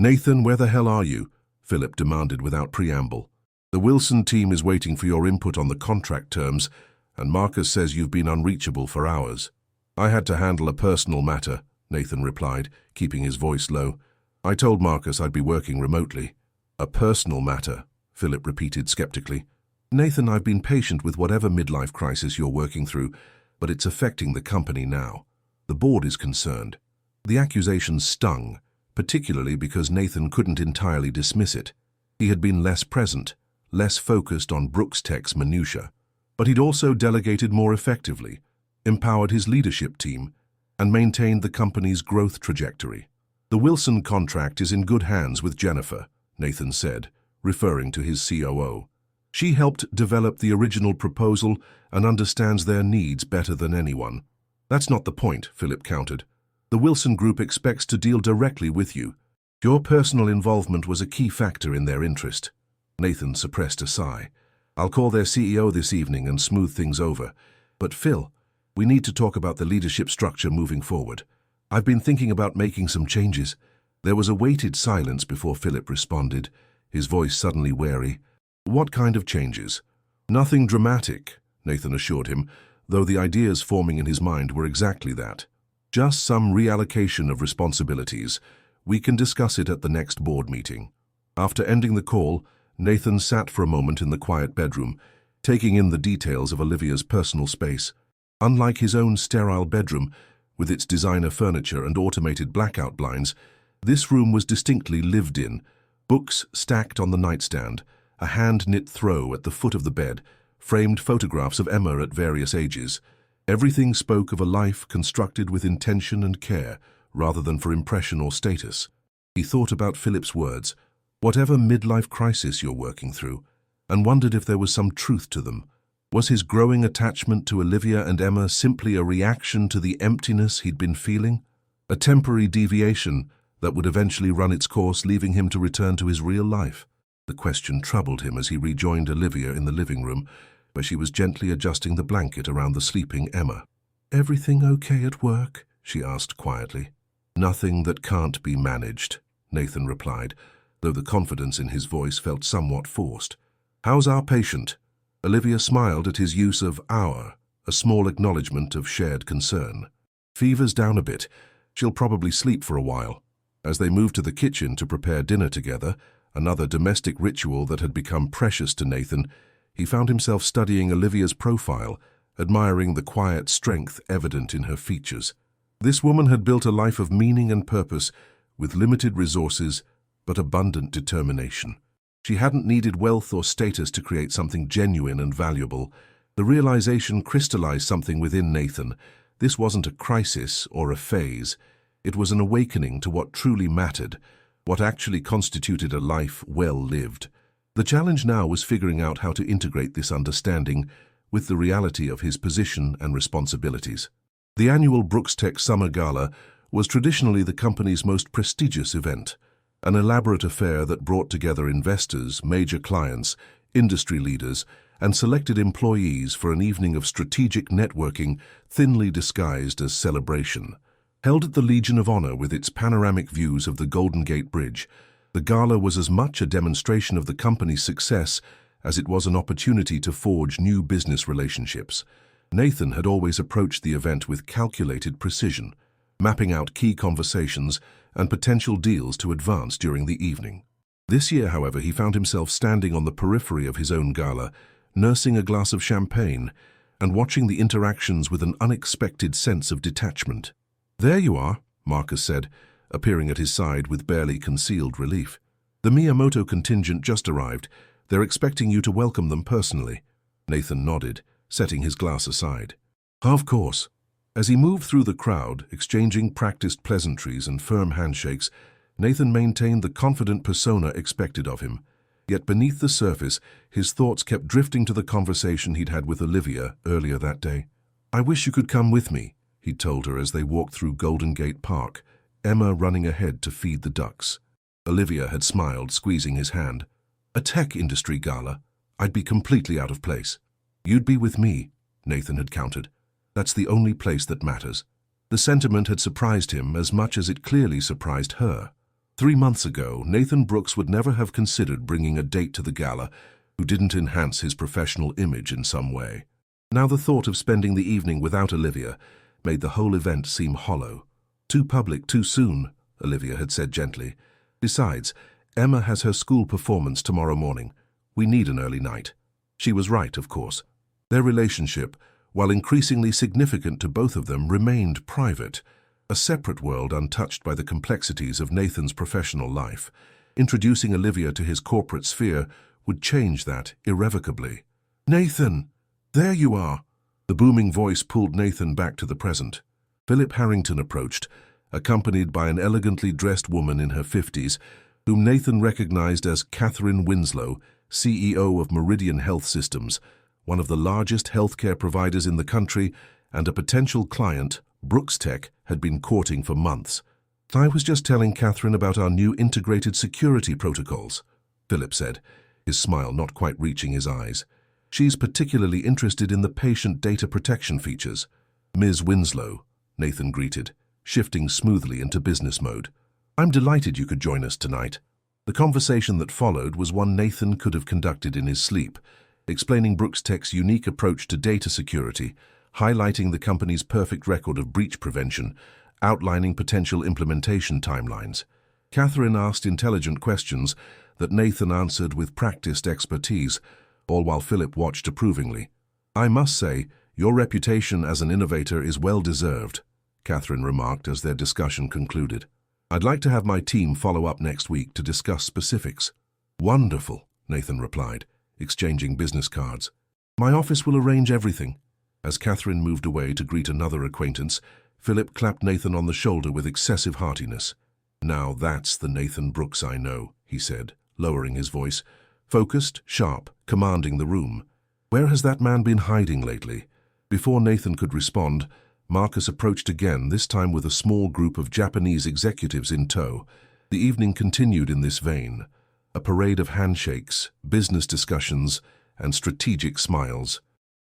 "Nathan, where the hell are you?" Philip demanded without preamble. "The Wilson team is waiting for your input on the contract terms, and Marcus says you've been unreachable for hours." "I had to handle a personal matter," Nathan replied, keeping his voice low. "I told Marcus I'd be working remotely." "A personal matter," Philip repeated skeptically. "Nathan, I've been patient with whatever midlife crisis you're working through, but it's affecting the company now. The board is concerned." The accusation stung, particularly because Nathan couldn't entirely dismiss it. He had been less present, less focused on Brooks Tech's minutiae, but he'd also delegated more effectively, empowered his leadership team, and maintained the company's growth trajectory. "The Wilson contract is in good hands with Jennifer," Nathan said, referring to his COO. "She helped develop the original proposal and understands their needs better than anyone." "That's not the point," Philip countered. "The Wilson Group expects to deal directly with you. Your personal involvement was a key factor in their interest." Nathan suppressed a sigh. "I'll call their CEO this evening and smooth things over. But Phil, we need to talk about the leadership structure moving forward. I've been thinking about making some changes." There was a weighted silence before Philip responded, his voice suddenly wary. "What kind of changes?" "Nothing dramatic," Nathan assured him, though the ideas forming in his mind were exactly that. "Just some reallocation of responsibilities. We can discuss it at the next board meeting." After ending the call, Nathan sat for a moment in the quiet bedroom, taking in the details of Olivia's personal space. Unlike his own sterile bedroom, with its designer furniture and automated blackout blinds, this room was distinctly lived in. Books stacked on the nightstand, a hand-knit throw at the foot of the bed, framed photographs of Emma at various ages. Everything spoke of a life constructed with intention and care, rather than for impression or status. He thought about Philip's words, "Whatever midlife crisis you're working through," and wondered if there was some truth to them. Was his growing attachment to Olivia and Emma simply a reaction to the emptiness he'd been feeling? A temporary deviation that would eventually run its course, leaving him to return to his real life? The question troubled him as he rejoined Olivia in the living room, where she was gently adjusting the blanket around the sleeping Emma. "Everything okay at work?" she asked quietly. "Nothing that can't be managed," Nathan replied, though the confidence in his voice felt somewhat forced. "How's our patient?" Olivia smiled at his use of "our," a small acknowledgement of shared concern. "Fever's down a bit. She'll probably sleep for a while." As they moved to the kitchen to prepare dinner together, another domestic ritual that had become precious to Nathan, he found himself studying Olivia's profile, admiring the quiet strength evident in her features. This woman had built a life of meaning and purpose, with limited resources but abundant determination. She hadn't needed wealth or status to create something genuine and valuable. The realization crystallized something within Nathan. This wasn't a crisis or a phase. It was an awakening to what truly mattered, what actually constituted a life well lived. The challenge now was figuring out how to integrate this understanding with the reality of his position and responsibilities. The annual Brooks Tech Summer Gala was traditionally the company's most prestigious event, an elaborate affair that brought together investors, major clients, industry leaders, and selected employees for an evening of strategic networking thinly disguised as celebration. Held at the Legion of Honor with its panoramic views of the Golden Gate Bridge, the gala was as much a demonstration of the company's success as it was an opportunity to forge new business relationships. Nathan had always approached the event with calculated precision, mapping out key conversations and potential deals to advance during the evening. This year, however, he found himself standing on the periphery of his own gala, nursing a glass of champagne and watching the interactions with an unexpected sense of detachment. "There you are," Marcus said, appearing at his side with barely concealed relief. "The Miyamoto contingent just arrived. They're expecting you to welcome them personally." Nathan nodded, setting his glass aside. "Of course." As he moved through the crowd, exchanging practiced pleasantries and firm handshakes, Nathan maintained the confident persona expected of him. Yet beneath the surface, his thoughts kept drifting to the conversation he'd had with Olivia earlier that day. "I wish you could come with me," he told her as they walked through Golden Gate Park, Emma running ahead to feed the ducks. Olivia had smiled, squeezing his hand. "A tech industry gala? I'd be completely out of place." "You'd be with me," Nathan had countered. "That's the only place that matters." The sentiment had surprised him as much as it clearly surprised her. 3 months ago, Nathan Brooks would never have considered bringing a date to the gala who didn't enhance his professional image in some way. Now the thought of spending the evening without Olivia made the whole event seem hollow. "Too public, too soon," Olivia had said gently. "Besides, Emma has her school performance tomorrow morning. We need an early night." She was right, of course. Their relationship, while increasingly significant to both of them, remained private, a separate world untouched by the complexities of Nathan's professional life. Introducing Olivia to his corporate sphere would change that irrevocably. "Nathan, there you are!" The booming voice pulled Nathan back to the present. Philip Harrington approached, accompanied by an elegantly dressed woman in her 50s, whom Nathan recognized as Catherine Winslow, CEO of Meridian Health Systems, one of the largest healthcare providers in the country, and a potential client Brooks Tech had been courting for months. "I was just telling Catherine about our new integrated security protocols," Philip said, his smile not quite reaching his eyes. "She's particularly interested in the patient data protection features." "Ms. Winslow," Nathan greeted, shifting smoothly into business mode. "I'm delighted you could join us tonight." The conversation that followed was one Nathan could have conducted in his sleep, explaining Brooks Tech's unique approach to data security, highlighting the company's perfect record of breach prevention, outlining potential implementation timelines. Catherine asked intelligent questions that Nathan answered with practiced expertise, all while Philip watched approvingly. "I must say, your reputation as an innovator is well deserved," Catherine remarked as their discussion concluded. "I'd like to have my team follow up next week to discuss specifics." "Wonderful," Nathan replied, exchanging business cards. "My office will arrange everything." As Catherine moved away to greet another acquaintance, Philip clapped Nathan on the shoulder with excessive heartiness. "Now that's the Nathan Brooks I know," he said, lowering his voice. Focused, sharp, commanding the room. "Where has that man been hiding lately?" Before Nathan could respond, Marcus approached again, this time with a small group of Japanese executives in tow. The evening continued in this vein, a parade of handshakes, business discussions, and strategic smiles.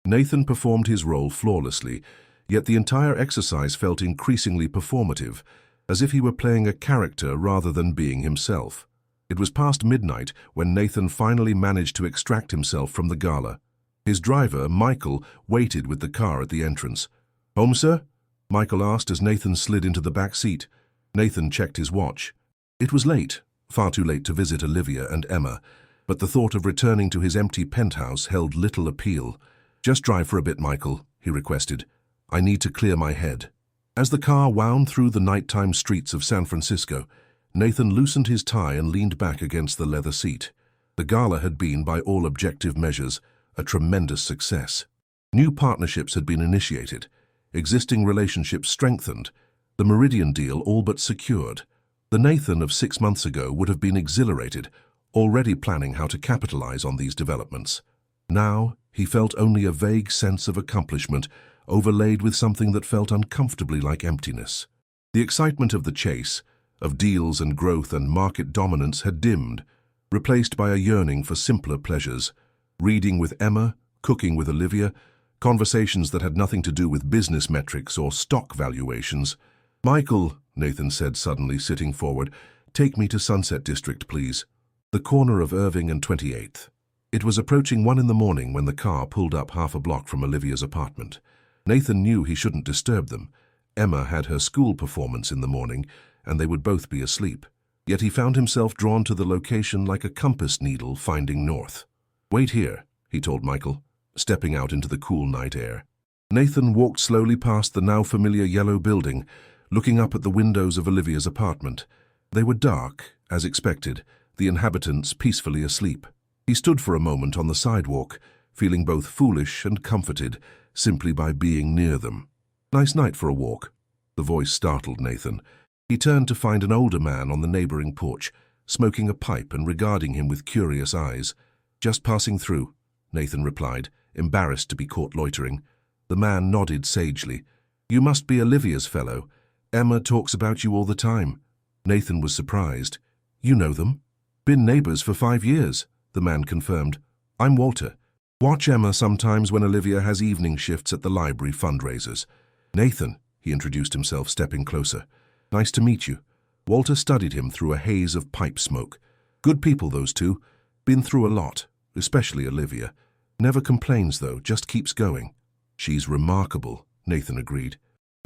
Nathan performed his role flawlessly, yet the entire exercise felt increasingly performative, as if he were playing a character rather than being himself. It was past midnight when Nathan finally managed to extract himself from the gala. His driver, Michael, waited with the car at the entrance. "Home, sir?" Michael asked as Nathan slid into the back seat. Nathan checked his watch. It was late, far too late to visit Olivia and Emma, but the thought of returning to his empty penthouse held little appeal. "Just drive for a bit, Michael," he requested. "I need to clear my head." As the car wound through the nighttime streets of San Francisco, Nathan loosened his tie and leaned back against the leather seat. The gala had been, by all objective measures, a tremendous success. New partnerships had been initiated, existing relationships strengthened, the Meridian deal all but secured. The Nathan of 6 months ago would have been exhilarated, already planning how to capitalize on these developments. Now, he felt only a vague sense of accomplishment, overlaid with something that felt uncomfortably like emptiness. The excitement of the chase, of deals and growth and market dominance had dimmed, replaced by a yearning for simpler pleasures. Reading with Emma, cooking with Olivia, conversations that had nothing to do with business metrics or stock valuations. "Michael," Nathan said suddenly, sitting forward, "take me to Sunset District, please." The corner of Irving and 28th. It was approaching 1 in the morning when the car pulled up half a block from Olivia's apartment. Nathan knew he shouldn't disturb them. Emma had her school performance in the morning, and they would both be asleep. Yet he found himself drawn to the location like a compass needle finding north. "Wait here," he told Michael, stepping out into the cool night air. Nathan walked slowly past the now familiar yellow building, looking up at the windows of Olivia's apartment. They were dark, as expected, the inhabitants peacefully asleep. He stood for a moment on the sidewalk, feeling both foolish and comforted simply by being near them. "Nice night for a walk." The voice startled Nathan. He turned to find an older man on the neighboring porch, smoking a pipe and regarding him with curious eyes. "Just passing through," Nathan replied, embarrassed to be caught loitering. The man nodded sagely. "You must be Olivia's fellow. Emma talks about you all the time." Nathan was surprised. "You know them?" "Been neighbors for 5 years," the man confirmed. "I'm Walter. Watch Emma sometimes when Olivia has evening shifts at the library fundraisers." "Nathan," he introduced himself, stepping closer. "Nice to meet you." Walter studied him through a haze of pipe smoke. "Good people, those two. Been through a lot, especially Olivia. Never complains, though, just keeps going." "She's remarkable," Nathan agreed.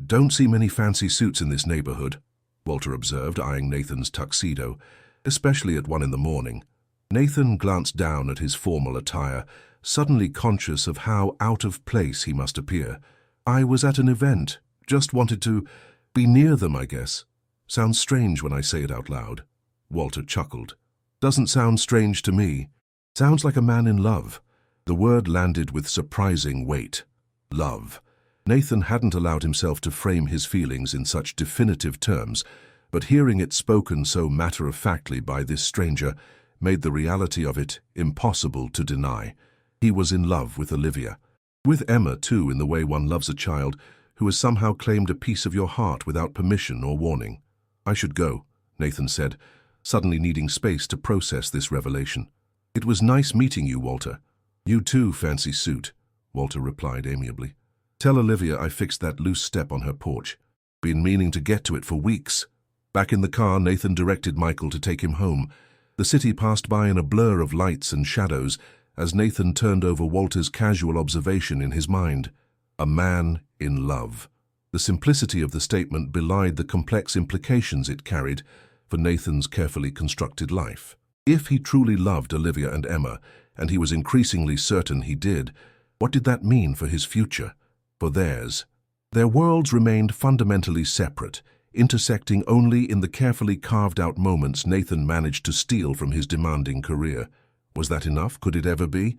"Don't see many fancy suits in this neighborhood," Walter observed, eyeing Nathan's tuxedo, especially at 1 in the morning. Nathan glanced down at his formal attire, suddenly conscious of how out of place he must appear. "I was at an event. Just wanted to be near them, I guess. Sounds strange when I say it out loud." Walter chuckled. "Doesn't sound strange to me. Sounds like a man in love." The word landed with surprising weight. Love. Nathan hadn't allowed himself to frame his feelings in such definitive terms, but hearing it spoken so matter-of-factly by this stranger made the reality of it impossible to deny. He was in love with Olivia. With Emma, too, in the way one loves a child who has somehow claimed a piece of your heart without permission or warning. "I should go," Nathan said, suddenly needing space to process this revelation. "It was nice meeting you, Walter." "You too, fancy suit," Walter replied amiably. "Tell Olivia I fixed that loose step on her porch. Been meaning to get to it for weeks." Back in the car, Nathan directed Michael to take him home. The city passed by in a blur of lights and shadows as Nathan turned over Walter's casual observation in his mind. A man in love. The simplicity of the statement belied the complex implications it carried for Nathan's carefully constructed life. If he truly loved Olivia and Emma, and he was increasingly certain he did, what did that mean for his future? For theirs? Their worlds remained fundamentally separate, intersecting only in the carefully carved-out moments Nathan managed to steal from his demanding career. Was that enough? Could it ever be?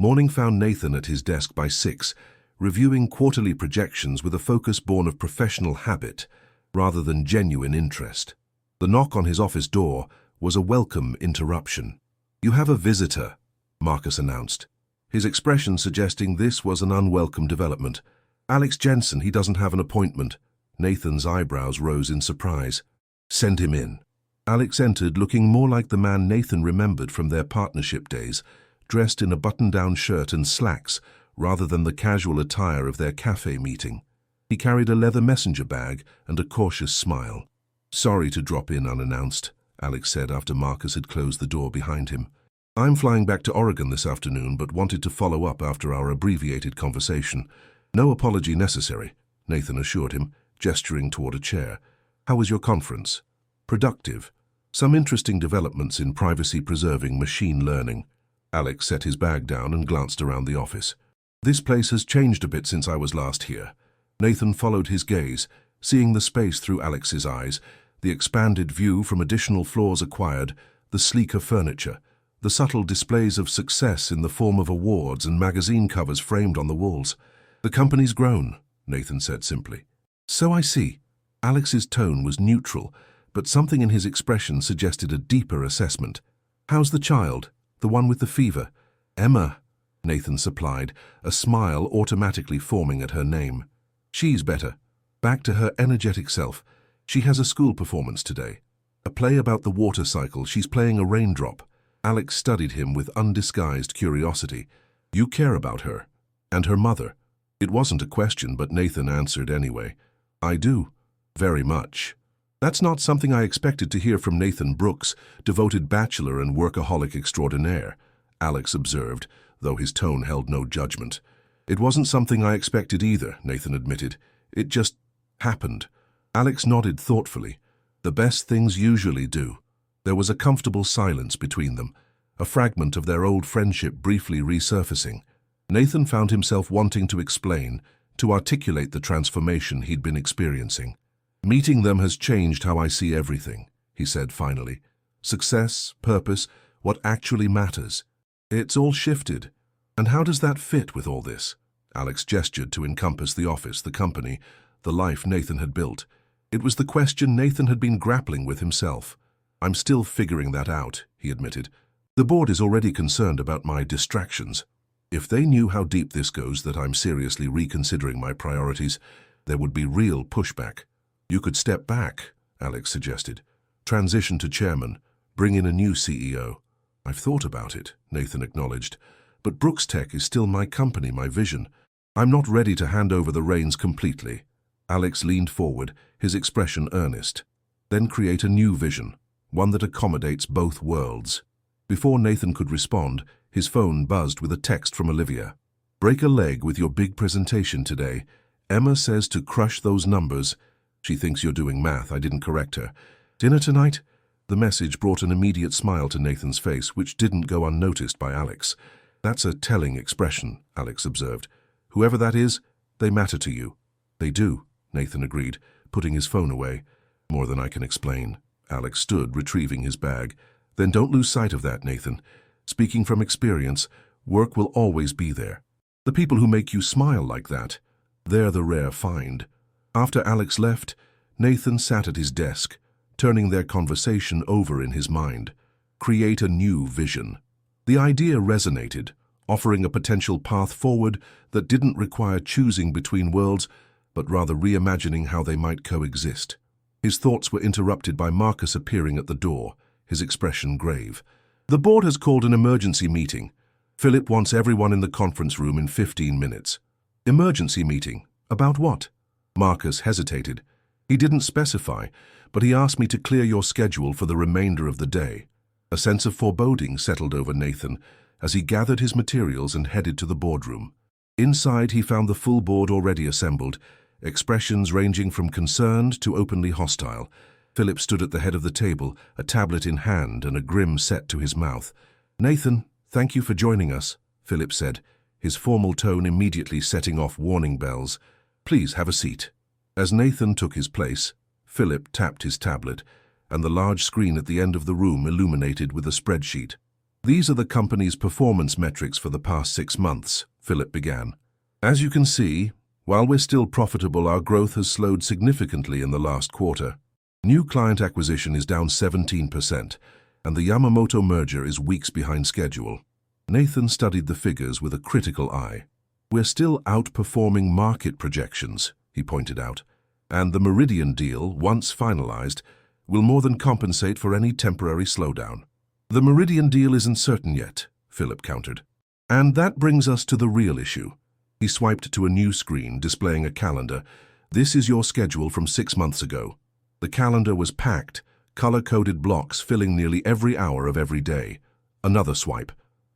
Morning found Nathan at his desk by 6, reviewing quarterly projections with a focus born of professional habit rather than genuine interest. The knock on his office door was a welcome interruption. "You have a visitor," Marcus announced, his expression suggesting this was an unwelcome development. "Alex Jensen, he doesn't have an appointment." Nathan's eyebrows rose in surprise. "Send him in." Alex entered looking more like the man Nathan remembered from their partnership days, dressed in a button-down shirt and slacks rather than the casual attire of their cafe meeting. He carried a leather messenger bag and a cautious smile. "Sorry to drop in unannounced," Alex said after Marcus had closed the door behind him. "I'm flying back to Oregon this afternoon, but wanted to follow up after our abbreviated conversation." "No apology necessary," Nathan assured him, gesturing toward a chair. "How was your conference?" "Productive. Some interesting developments in privacy-preserving machine learning." Alex set his bag down and glanced around the office. "This place has changed a bit since I was last here." Nathan followed his gaze, seeing the space through Alex's eyes, the expanded view from additional floors acquired, the sleeker furniture, the subtle displays of success in the form of awards and magazine covers framed on the walls. "The company's grown," Nathan said simply. "So I see." Alex's tone was neutral, but something in his expression suggested a deeper assessment. "How's the child? The one with the fever?" "Emma," Nathan supplied, a smile automatically forming at her name. "She's better. Back to her energetic self. She has a school performance today. A play about the water cycle. She's playing a raindrop." Alex studied him with undisguised curiosity. "You care about her? And her mother?" It wasn't a question, but Nathan answered anyway. "I do. Very much." "That's not something I expected to hear from Nathan Brooks, devoted bachelor and workaholic extraordinaire," Alex observed, though his tone held no judgment. "It wasn't something I expected either," Nathan admitted. "It just happened." Alex nodded thoughtfully. The best things usually do. There was a comfortable silence between them, a fragment of their old friendship briefly resurfacing. Nathan found himself wanting to explain, to articulate the transformation he'd been experiencing. "Meeting them has changed how I see everything," he said finally. "Success, purpose, what actually matters. It's all shifted. And how does that fit with all this?" Alex gestured to encompass the office, the company, the life Nathan had built. It was the question Nathan had been grappling with himself. "I'm still figuring that out," he admitted. "The board is already concerned about my distractions. If they knew how deep this goes, that I'm seriously reconsidering my priorities, there would be real pushback." "You could step back," Alex suggested. "Transition to chairman, bring in a new CEO." "I've thought about it," Nathan acknowledged. "But Brooks Tech is still my company, my vision. I'm not ready to hand over the reins completely." Alex leaned forward, his expression earnest. "Then create a new vision, one that accommodates both worlds." Before Nathan could respond, his phone buzzed with a text from Olivia. "Break a leg with your big presentation today. Emma says to crush those numbers. She thinks you're doing math, I didn't correct her. Dinner tonight?" The message brought an immediate smile to Nathan's face, which didn't go unnoticed by Alex. "That's a telling expression," Alex observed. "Whoever that is, they matter to you." "They do," Nathan agreed, putting his phone away. "More than I can explain." Alex stood, retrieving his bag. "Then don't lose sight of that, Nathan. Speaking from experience, work will always be there. The people who make you smile like that, they're the rare find." After Alex left, Nathan sat at his desk, turning their conversation over in his mind. Create a new vision. The idea resonated, offering a potential path forward that didn't require choosing between worlds, but rather reimagining how they might coexist. His thoughts were interrupted by Marcus appearing at the door, his expression grave. "The board has called an emergency meeting. Philip wants everyone in the conference room in 15 minutes. "Emergency meeting? About what?" Marcus hesitated. "He didn't specify, but he asked me to clear your schedule for the remainder of the day." A sense of foreboding settled over Nathan as he gathered his materials and headed to the boardroom. Inside, he found the full board already assembled, expressions ranging from concerned to openly hostile. Philip stood at the head of the table, a tablet in hand and a grim set to his mouth. "Nathan, thank you for joining us," Philip said, his formal tone immediately setting off warning bells. "Please have a seat." As Nathan took his place, Philip tapped his tablet, and the large screen at the end of the room illuminated with a spreadsheet. "These are the company's performance metrics for the past 6 months, Philip began. "As you can see, while we're still profitable, our growth has slowed significantly in the last quarter. New client acquisition is down 17%, and the Yamamoto merger is weeks behind schedule." Nathan studied the figures with a critical eye. "We're still outperforming market projections," he pointed out, "and the Meridian deal, once finalized, will more than compensate for any temporary slowdown." "The Meridian deal isn't certain yet," Philip countered. "And that brings us to the real issue." He swiped to a new screen displaying a calendar. "This is your schedule from 6 months ago." The calendar was packed, color-coded blocks filling nearly every hour of every day. Another swipe.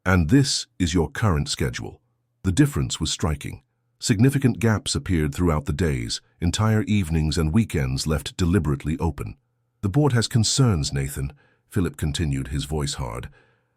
"And this is your current schedule." The difference was striking. Significant gaps appeared throughout the days, entire evenings and weekends left deliberately open. "The board has concerns, Nathan," Philip continued, his voice hard,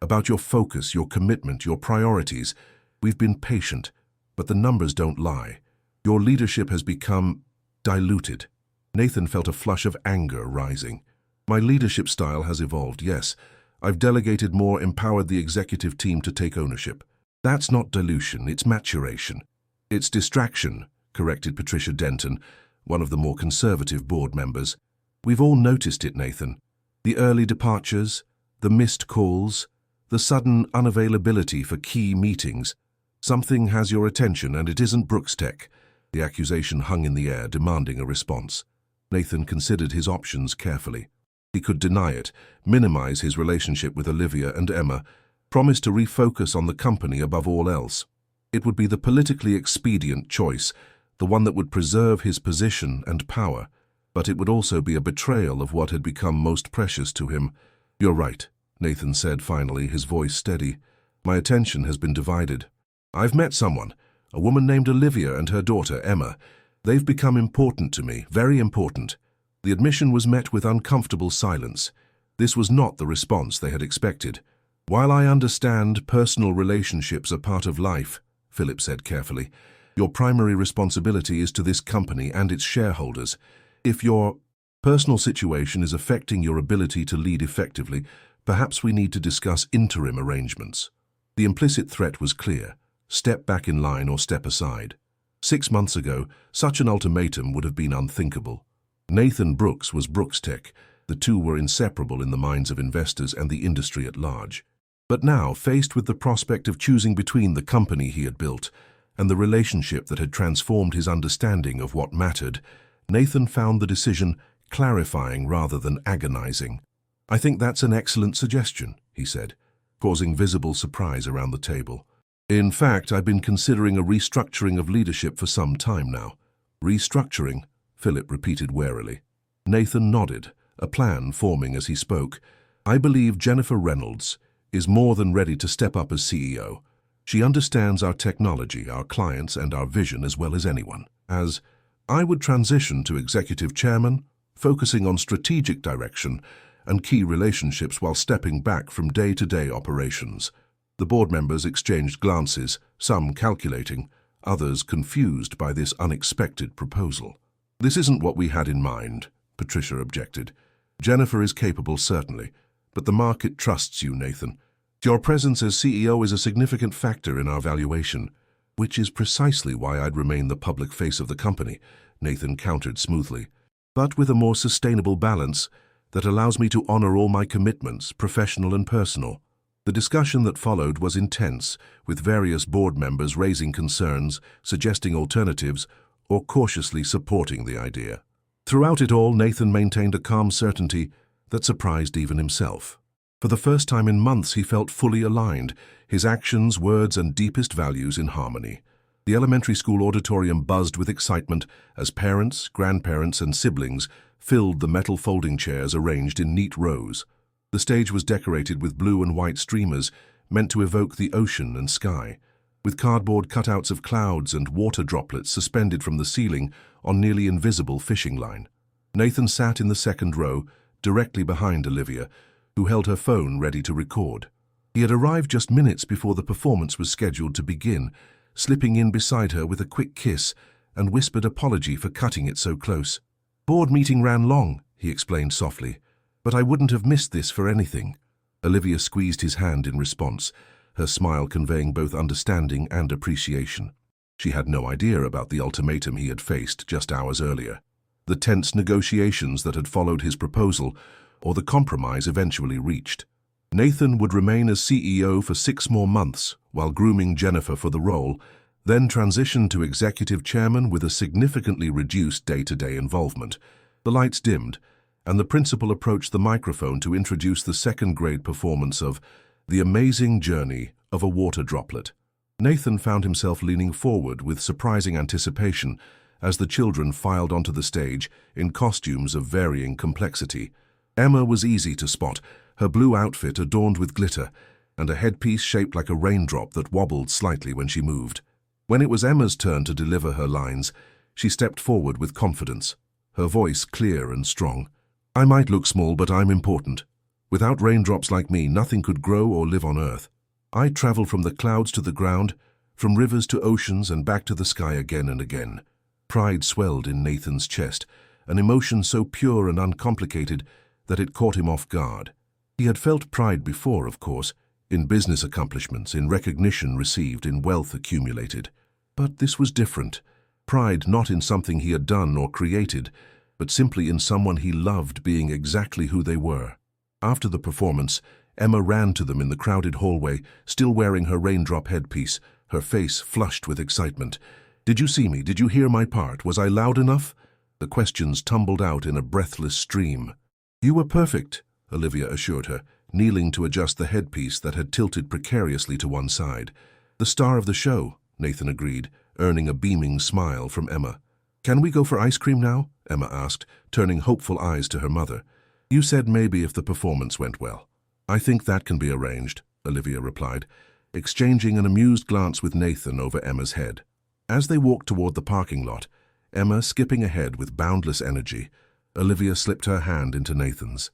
"about your focus, your commitment, your priorities. We've been patient, but the numbers don't lie. Your leadership has become diluted." Nathan felt a flush of anger rising. "My leadership style has evolved, yes. I've delegated more, empowered the executive team to take ownership. That's not dilution, it's maturation." "It's distraction," corrected Patricia Denton, one of the more conservative board members. "We've all noticed it, Nathan. The early departures, the missed calls, the sudden unavailability for key meetings. Something has your attention, and it isn't Brooks Tech." The accusation hung in the air, demanding a response. Nathan considered his options carefully. He could deny it, minimize his relationship with Olivia and Emma, promise to refocus on the company above all else. It would be the politically expedient choice, the one that would preserve his position and power, but it would also be a betrayal of what had become most precious to him. "You're right," Nathan said finally, his voice steady. "My attention has been divided. I've met someone, a woman named Olivia and her daughter, Emma. They've become important to me, very important. The admission was met with uncomfortable silence. This was not the response they had expected. "While I understand personal relationships are part of life," Philip said carefully, "your primary responsibility is to this company and its shareholders. If your personal situation is affecting your ability to lead effectively, perhaps we need to discuss interim arrangements." The implicit threat was clear: step back in line or step aside. 6 months ago, such an ultimatum would have been unthinkable. Nathan Brooks was Brooks Tech. The two were inseparable in the minds of investors and the industry at large. But now, faced with the prospect of choosing between the company he had built and the relationship that had transformed his understanding of what mattered, Nathan found the decision clarifying rather than agonizing. "I think that's an excellent suggestion," he said, causing visible surprise around the table. "In fact, I've been considering a restructuring of leadership for some time now." "Restructuring?" Philip repeated warily. Nathan nodded, a plan forming as he spoke. "I believe Jennifer Reynolds is more than ready to step up as CEO. She understands our technology, our clients, and our vision as well as anyone. As I would transition to executive chairman, focusing on strategic direction and key relationships while stepping back from day-to-day operations." The board members exchanged glances, some calculating, others confused by this unexpected proposal. "This isn't what we had in mind," Patricia objected. "Jennifer is capable, certainly, but the market trusts you, Nathan. Your presence as CEO is a significant factor in our valuation." "Which is precisely why I'd remain the public face of the company," Nathan countered smoothly. "But with a more sustainable balance that allows me to honor all my commitments, professional and personal." The discussion that followed was intense, with various board members raising concerns, suggesting alternatives, or cautiously supporting the idea. Throughout it all, Nathan maintained a calm certainty that surprised even himself. For the first time in months, he felt fully aligned, his actions, words, and deepest values in harmony. The elementary school auditorium buzzed with excitement as parents, grandparents, and siblings filled the metal folding chairs arranged in neat rows. The stage was decorated with blue and white streamers meant to evoke the ocean and sky, with cardboard cutouts of clouds and water droplets suspended from the ceiling on nearly invisible fishing line. Nathan sat in the second row, directly behind Olivia, who held her phone ready to record. He had arrived just minutes before the performance was scheduled to begin, slipping in beside her with a quick kiss and whispered apology for cutting it so close. "Board meeting ran long," he explained softly, "but I wouldn't have missed this for anything." Olivia squeezed his hand in response, her smile conveying both understanding and appreciation. She had no idea about the ultimatum he had faced just hours earlier, the tense negotiations that had followed his proposal, or the compromise eventually reached. Nathan would remain as CEO for 6 more months while grooming Jennifer for the role, then transition to executive chairman with a significantly reduced day-to-day involvement. The lights dimmed, and the principal approached the microphone to introduce the second-grade performance of The Amazing Journey of a Water Droplet. Nathan found himself leaning forward with surprising anticipation as the children filed onto the stage in costumes of varying complexity. Emma was easy to spot, her blue outfit adorned with glitter, and a headpiece shaped like a raindrop that wobbled slightly when she moved. When it was Emma's turn to deliver her lines, she stepped forward with confidence, her voice clear and strong. "I might look small, but I'm important. Without raindrops like me, nothing could grow or live on Earth. I travel from the clouds to the ground, from rivers to oceans and back to the sky again and again." Pride swelled in Nathan's chest, an emotion so pure and uncomplicated that it caught him off guard. He had felt pride before, of course, in business accomplishments, in recognition received, in wealth accumulated. But this was different. Pride not in something he had done or created, but simply in someone he loved being exactly who they were. After the performance, Emma ran to them in the crowded hallway, still wearing her raindrop headpiece, her face flushed with excitement. "Did you see me? Did you hear my part? Was I loud enough?" The questions tumbled out in a breathless stream. "You were perfect," Olivia assured her, kneeling to adjust the headpiece that had tilted precariously to one side. "The star of the show," Nathan agreed, earning a beaming smile from Emma. "Can we go for ice cream now?" Emma asked, turning hopeful eyes to her mother. "You said maybe if the performance went well." "I think that can be arranged," Olivia replied, exchanging an amused glance with Nathan over Emma's head. As they walked toward the parking lot, Emma skipping ahead with boundless energy, Olivia slipped her hand into Nathan's.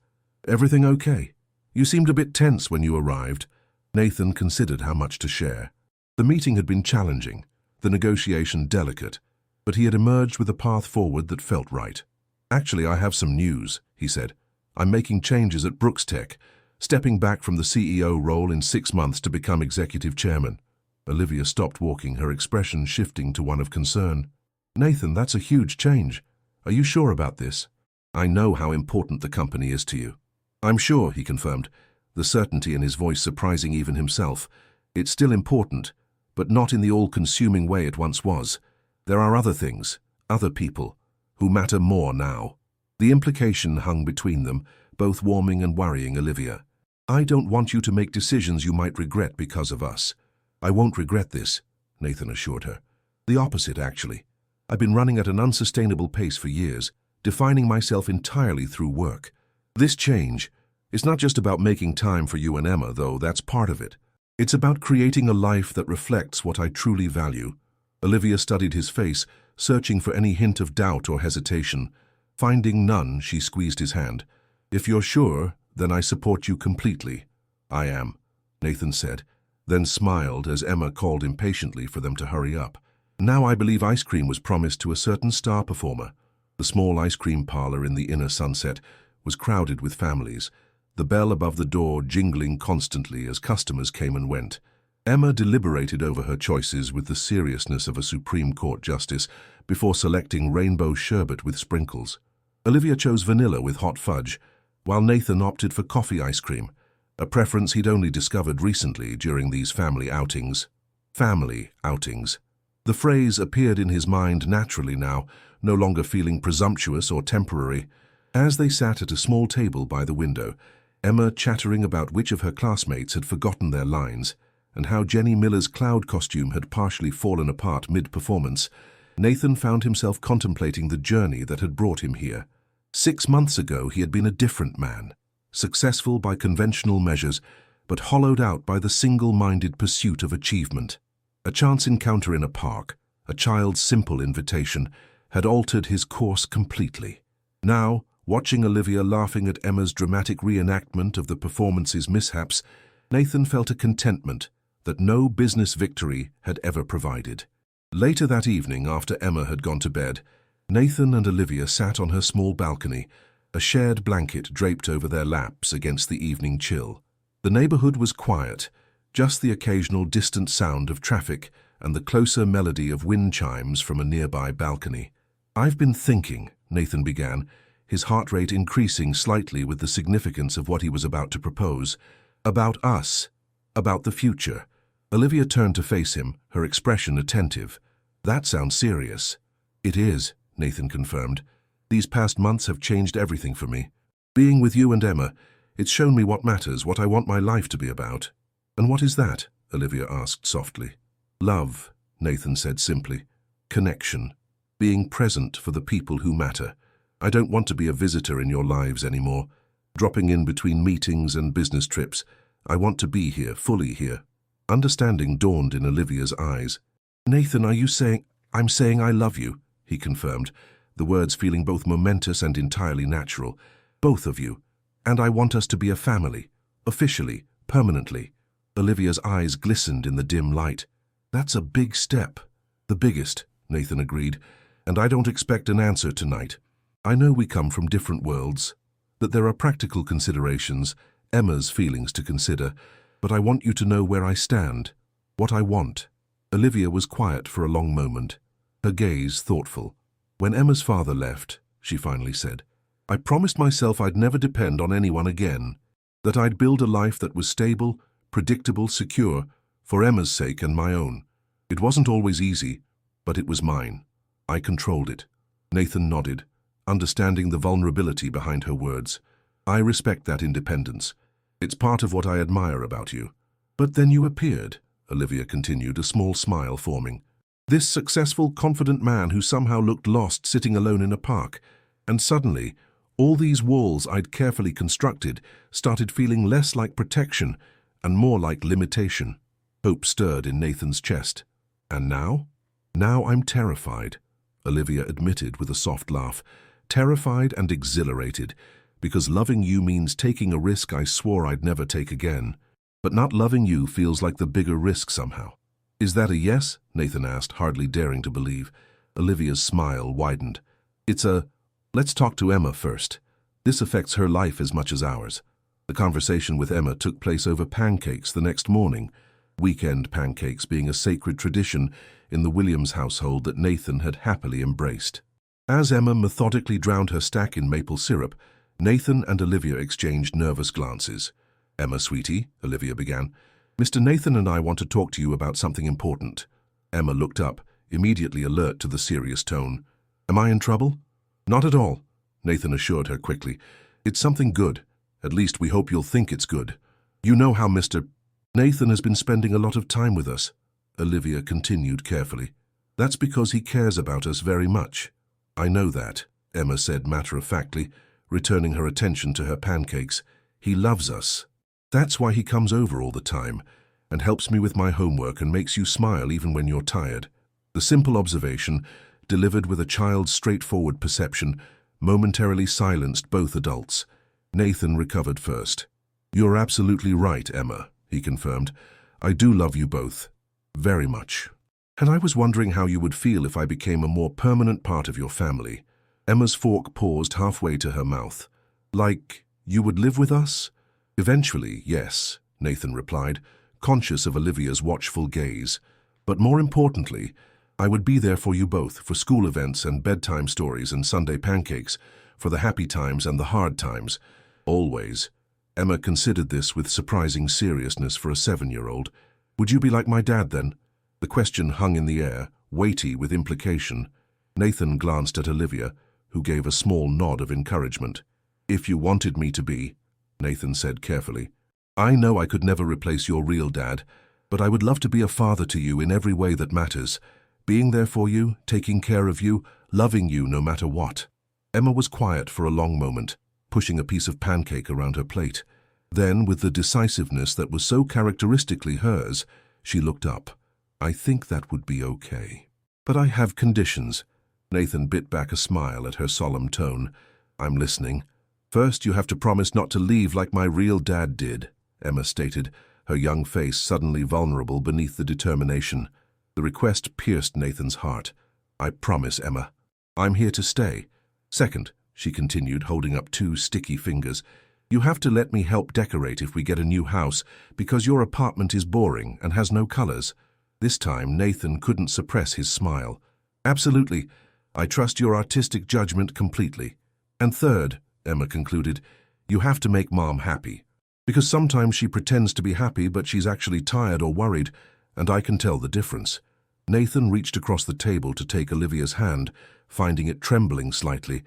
"Everything okay? You seemed a bit tense when you arrived." Nathan considered how much to share. The meeting had been challenging, the negotiation delicate, but he had emerged with a path forward that felt right. "Actually, I have some news," he said. "I'm making changes at Brooks Tech, stepping back from the CEO role in 6 months to become executive chairman." Olivia stopped walking, her expression shifting to one of concern. "Nathan, that's a huge change. Are you sure about this?" "I know how important the company is to you." "I'm sure," he confirmed, the certainty in his voice surprising even himself. "It's still important, but not in the all-consuming way it once was. There are other things, other people, who matter more now." The implication hung between them, both warming and worrying Olivia. "I don't want you to make decisions you might regret because of us." "I won't regret this," Nathan assured her. "The opposite, actually. I've been running at an unsustainable pace for years, defining myself entirely through work. This change, it's not just about making time for you and Emma, though that's part of it. It's about creating a life that reflects what I truly value." Olivia studied his face, searching for any hint of doubt or hesitation. Finding none, she squeezed his hand. "If you're sure, then I support you completely." "I am," Nathan said, then smiled as Emma called impatiently for them to hurry up. Now I believe ice cream was promised to a certain star performer. The small ice cream parlor in the inner Sunset was crowded with families, the bell above the door jingling constantly as customers came and went. Emma deliberated over her choices with the seriousness of a Supreme Court justice before selecting rainbow sherbet with sprinkles. Olivia chose vanilla with hot fudge, while Nathan opted for coffee ice cream, a preference he'd only discovered recently during these family outings. Family outings. The phrase appeared in his mind naturally now, no longer feeling presumptuous or temporary. As they sat at a small table by the window, Emma chattering about which of her classmates had forgotten their lines, and how Jenny Miller's cloud costume had partially fallen apart mid-performance, Nathan found himself contemplating the journey that had brought him here. 6 months ago he had been a different man, successful by conventional measures, but hollowed out by the single-minded pursuit of achievement. A chance encounter in a park, a child's simple invitation, had altered his course completely. Now, watching Olivia laughing at Emma's dramatic reenactment of the performance's mishaps, Nathan felt a contentment that no business victory had ever provided. Later that evening, after Emma had gone to bed, Nathan and Olivia sat on her small balcony, a shared blanket draped over their laps against the evening chill. The neighborhood was quiet, just the occasional distant sound of traffic and the closer melody of wind chimes from a nearby balcony. "I've been thinking," Nathan began, his heart rate increasing slightly with the significance of what he was about to propose, "about us, about the future." Olivia turned to face him, her expression attentive. "That sounds serious." "It is," Nathan confirmed. "These past months have changed everything for me. Being with you and Emma, it's shown me what matters, what I want my life to be about." "And what is that?" Olivia asked softly. "Love," Nathan said simply. "Connection. Being present for the people who matter. I don't want to be a visitor in your lives anymore, dropping in between meetings and business trips. I want to be here, fully here." Understanding dawned in Olivia's eyes. "Nathan, are you saying—" "I'm saying I love you," he confirmed, the words feeling both momentous and entirely natural. "Both of you. And I want us to be a family. Officially, permanently." Olivia's eyes glistened in the dim light. "That's a big step." "The biggest," Nathan agreed, "and I don't expect an answer tonight. I know we come from different worlds, that there are practical considerations, Emma's feelings to consider, but I want you to know where I stand, what I want." Olivia was quiet for a long moment, her gaze thoughtful. "When Emma's father left," she finally said, "I promised myself I'd never depend on anyone again, that I'd build a life that was stable, predictable, secure, for Emma's sake and my own. It wasn't always easy, but it was mine. I controlled it." Nathan nodded, understanding the vulnerability behind her words. "I respect that independence. It's part of what I admire about you." "But then you appeared," Olivia continued, a small smile forming. "This successful, confident man who somehow looked lost sitting alone in a park. And suddenly, all these walls I'd carefully constructed started feeling less like protection and more like limitation." Hope stirred in Nathan's chest. "And now?" "Now I'm terrified," Olivia admitted with a soft laugh, terrified and exhilarated, because loving you means taking a risk I swore I'd never take again. But not loving you feels like the bigger risk somehow. Is that a yes? Nathan asked, hardly daring to believe. Olivia's smile widened. It's a, let's talk to Emma first. This affects her life as much as ours. The conversation with Emma took place over pancakes the next morning, weekend pancakes being a sacred tradition in the Williams household that Nathan had happily embraced. As Emma methodically drowned her stack in maple syrup, Nathan and Olivia exchanged nervous glances. "Emma, sweetie," Olivia began, "Mr. Nathan and I want to talk to you about something important." Emma looked up, immediately alert to the serious tone. "Am I in trouble?" "Not at all," Nathan assured her quickly. "It's something good. At least we hope you'll think it's good. You know how Mr. Nathan has been spending a lot of time with us," Olivia continued carefully. "That's because he cares about us very much." "I know that," Emma said matter-of-factly, returning her attention to her pancakes. "He loves us. That's why he comes over all the time and helps me with my homework and makes you smile even when you're tired." The simple observation, delivered with a child's straightforward perception, momentarily silenced both adults. Nathan recovered first. "You're absolutely right, Emma," he confirmed. "I do love you both. Very much. And I was wondering how you would feel if I became a more permanent part of your family." Emma's fork paused halfway to her mouth. "Like, you would live with us?" "Eventually, yes," Nathan replied, conscious of Olivia's watchful gaze. "But more importantly, I would be there for you both, for school events and bedtime stories and Sunday pancakes, for the happy times and the hard times. Always." Emma considered this with surprising seriousness for a 7-year-old. "Would you be like my dad then?" The question hung in the air, weighty with implication. Nathan glanced at Olivia, who gave a small nod of encouragement. "If you wanted me to be," Nathan said carefully. "I know I could never replace your real dad, but I would love to be a father to you in every way that matters, being there for you, taking care of you, loving you no matter what." Emma was quiet for a long moment, pushing a piece of pancake around her plate. Then, with the decisiveness that was so characteristically hers, she looked up. "I think that would be okay. But I have conditions." Nathan bit back a smile at her solemn tone. "I'm listening." "First, you have to promise not to leave like my real dad did," Emma stated, her young face suddenly vulnerable beneath the determination. The request pierced Nathan's heart. "I promise, Emma. I'm here to stay." "Second," she continued, holding up 2 sticky fingers, "you have to let me help decorate if we get a new house, because your apartment is boring and has no colors." This time, Nathan couldn't suppress his smile. "Absolutely. I trust your artistic judgment completely." "And third," Emma concluded, "you have to make Mom happy. Because sometimes she pretends to be happy, but she's actually tired or worried, and I can tell the difference." Nathan reached across the table to take Olivia's hand, finding it trembling slightly.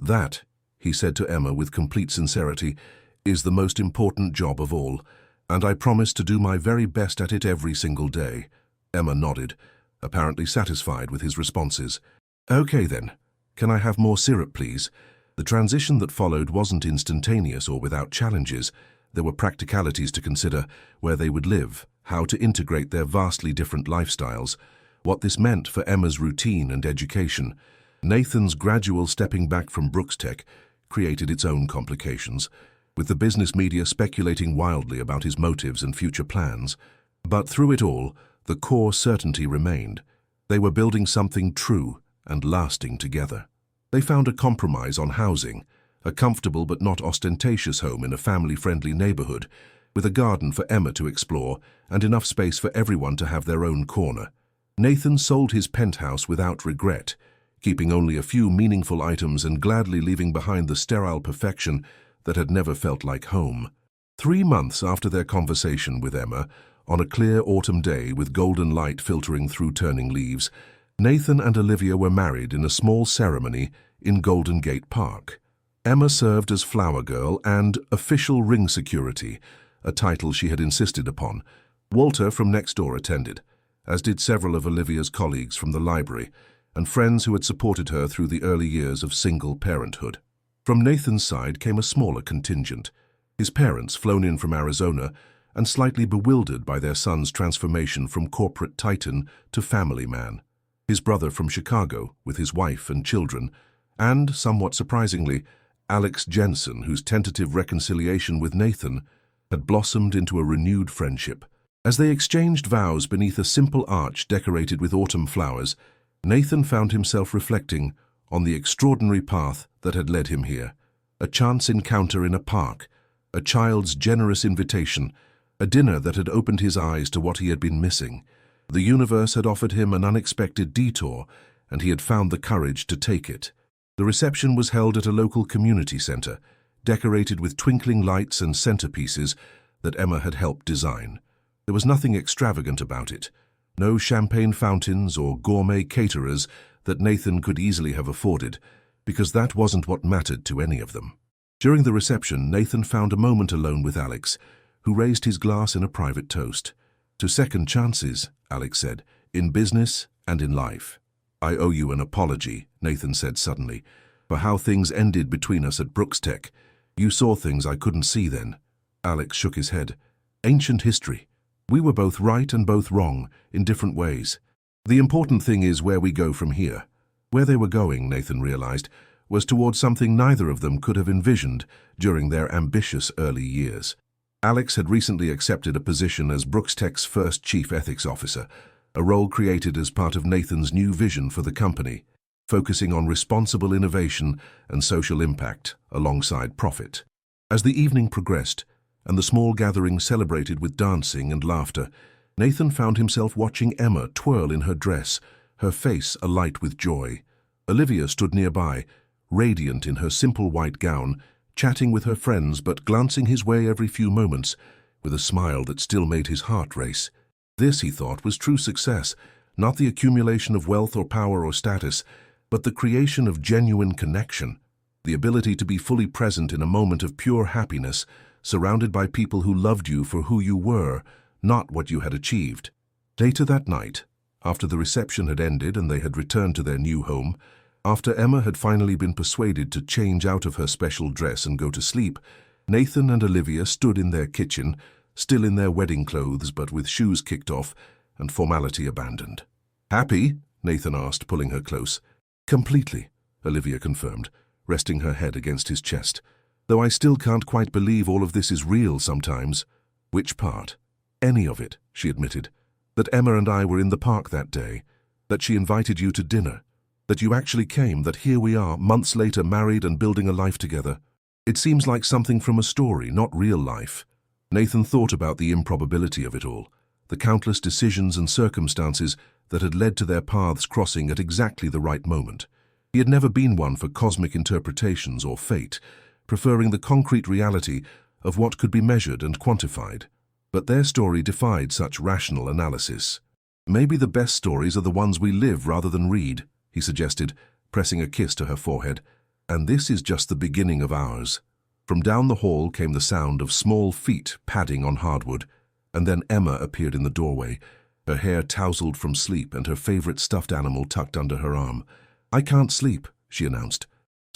"That," he said to Emma with complete sincerity, "is the most important job of all, and I promise to do my very best at it every single day." Emma nodded, apparently satisfied with his responses. "Okay then. Can I have more syrup, please?" The transition that followed wasn't instantaneous or without challenges. There were practicalities to consider: where they would live, how to integrate their vastly different lifestyles, what this meant for Emma's routine and education. Nathan's gradual stepping back from Brooks Tech created its own complications, with the business media speculating wildly about his motives and future plans. But through it all, the core certainty remained. They were building something true and lasting together. They found a compromise on housing, a comfortable but not ostentatious home in a family-friendly neighborhood, with a garden for Emma to explore and enough space for everyone to have their own corner. Nathan sold his penthouse without regret, keeping only a few meaningful items and gladly leaving behind the sterile perfection that had never felt like home. 3 months after their conversation with Emma, on a clear autumn day with golden light filtering through turning leaves, Nathan and Olivia were married in a small ceremony in Golden Gate Park. Emma served as flower girl and official ring security, a title she had insisted upon. Walter from next door attended, as did several of Olivia's colleagues from the library and friends who had supported her through the early years of single parenthood. From Nathan's side came a smaller contingent, his parents flown in from Arizona and slightly bewildered by their son's transformation from corporate titan to family man. His brother from Chicago, with his wife and children, And, somewhat surprisingly, Alex Jensen, whose tentative reconciliation with Nathan had blossomed into a renewed friendship. As they exchanged vows beneath a simple arch decorated with autumn flowers, Nathan found himself reflecting on the extraordinary path that had led him here. A chance encounter in a park, a child's generous invitation, a dinner that had opened his eyes to what he had been missing. The universe had offered him an unexpected detour, and he had found the courage to take it. The reception was held at a local community center, decorated with twinkling lights and centerpieces that Emma had helped design. There was nothing extravagant about it. No champagne fountains or gourmet caterers that Nathan could easily have afforded, because that wasn't what mattered to any of them. During the reception, Nathan found a moment alone with Alex, who raised his glass in a private toast. "To second chances," Alex said, "in business and in life." "I owe you an apology," Nathan said suddenly, "for how things ended between us at Brooks Tech. You saw things I couldn't see then." Alex shook his head. "Ancient history. We were both right and both wrong, in different ways. The important thing is where we go from here." Where they were going, Nathan realized, was towards something neither of them could have envisioned during their ambitious early years. Alex had recently accepted a position as Brooks Tech's first chief ethics officer, a role created as part of Nathan's new vision for the company, focusing on responsible innovation and social impact alongside profit. As the evening progressed, and the small gathering celebrated with dancing and laughter, Nathan found himself watching Emma twirl in her dress, her face alight with joy. Olivia stood nearby, radiant in her simple white gown, chatting with her friends but glancing his way every few moments, with a smile that still made his heart race. This, he thought, was true success, not the accumulation of wealth or power or status, but the creation of genuine connection, the ability to be fully present in a moment of pure happiness, surrounded by people who loved you for who you were, not what you had achieved. Later that night, after the reception had ended and they had returned to their new home, after Emma had finally been persuaded to change out of her special dress and go to sleep, Nathan and Olivia stood in their kitchen, still in their wedding clothes but with shoes kicked off and formality abandoned. "Happy?" Nathan asked, pulling her close. "Completely," Olivia confirmed, resting her head against his chest. "Though I still can't quite believe all of this is real sometimes." "Which part?" "Any of it," she admitted. "That Emma and I were in the park that day, that she invited you to dinner, that you actually came, that here we are, months later, married and building a life together. It seems like something from a story, not real life." Nathan thought about the improbability of it all, the countless decisions and circumstances that had led to their paths crossing at exactly the right moment. He had never been one for cosmic interpretations or fate, preferring the concrete reality of what could be measured and quantified. But their story defied such rational analysis. "Maybe the best stories are the ones we live rather than read," he suggested, pressing a kiss to her forehead. "And this is just the beginning of ours." From down the hall came the sound of small feet padding on hardwood, and then Emma appeared in the doorway, her hair tousled from sleep and her favorite stuffed animal tucked under her arm. "I can't sleep," she announced.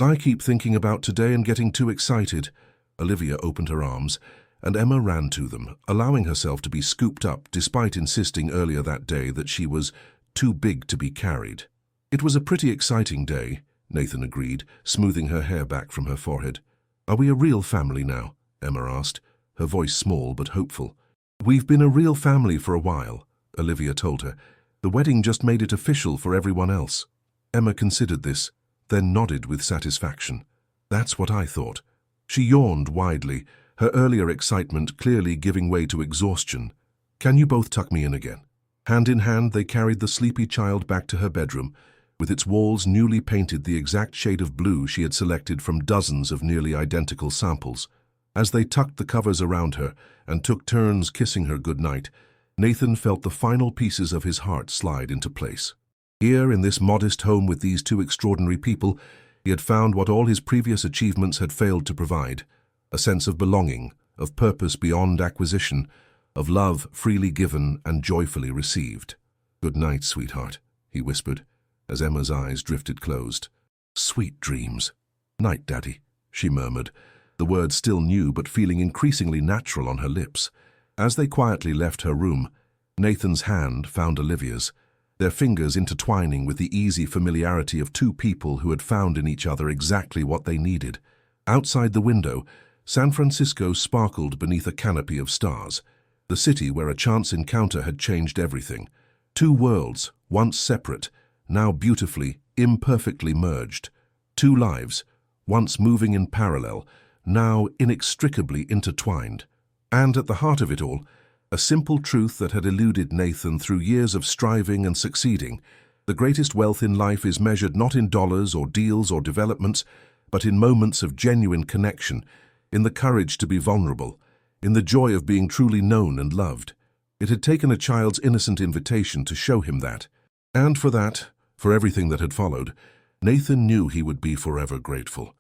"I keep thinking about today and getting too excited." Olivia opened her arms, and Emma ran to them, allowing herself to be scooped up despite insisting earlier that day that she was too big to be carried. "It was a pretty exciting day," Nathan agreed, smoothing her hair back from her forehead. "Are we a real family now?" Emma asked, her voice small but hopeful. "We've been a real family for a while," Olivia told her. "The wedding just made it official for everyone else." Emma considered this, then nodded with satisfaction. "That's what I thought." She yawned widely, her earlier excitement clearly giving way to exhaustion. "Can you both tuck me in again?" Hand in hand, they carried the sleepy child back to her bedroom, with its walls newly painted the exact shade of blue she had selected from dozens of nearly identical samples. As they tucked the covers around her and took turns kissing her goodnight, Nathan felt the final pieces of his heart slide into place. Here, in this modest home with these two extraordinary people, he had found what all his previous achievements had failed to provide: a sense of belonging, of purpose beyond acquisition, of love freely given and joyfully received. "Good night, sweetheart," he whispered, as Emma's eyes drifted closed. "Sweet dreams." "Night, Daddy," she murmured, the words still new but feeling increasingly natural on her lips. As they quietly left her room, Nathan's hand found Olivia's, their fingers intertwining with the easy familiarity of two people who had found in each other exactly what they needed. Outside the window, San Francisco sparkled beneath a canopy of stars, the city where a chance encounter had changed everything. Two worlds, once separate, now beautifully, imperfectly merged. Two lives, once moving in parallel, now inextricably intertwined. And at the heart of it all, a simple truth that had eluded Nathan through years of striving and succeeding. The greatest wealth in life is measured not in dollars or deals or developments, but in moments of genuine connection, in the courage to be vulnerable, in the joy of being truly known and loved. It had taken a child's innocent invitation to show him that. And for that, for everything that had followed, Nathan knew he would be forever grateful.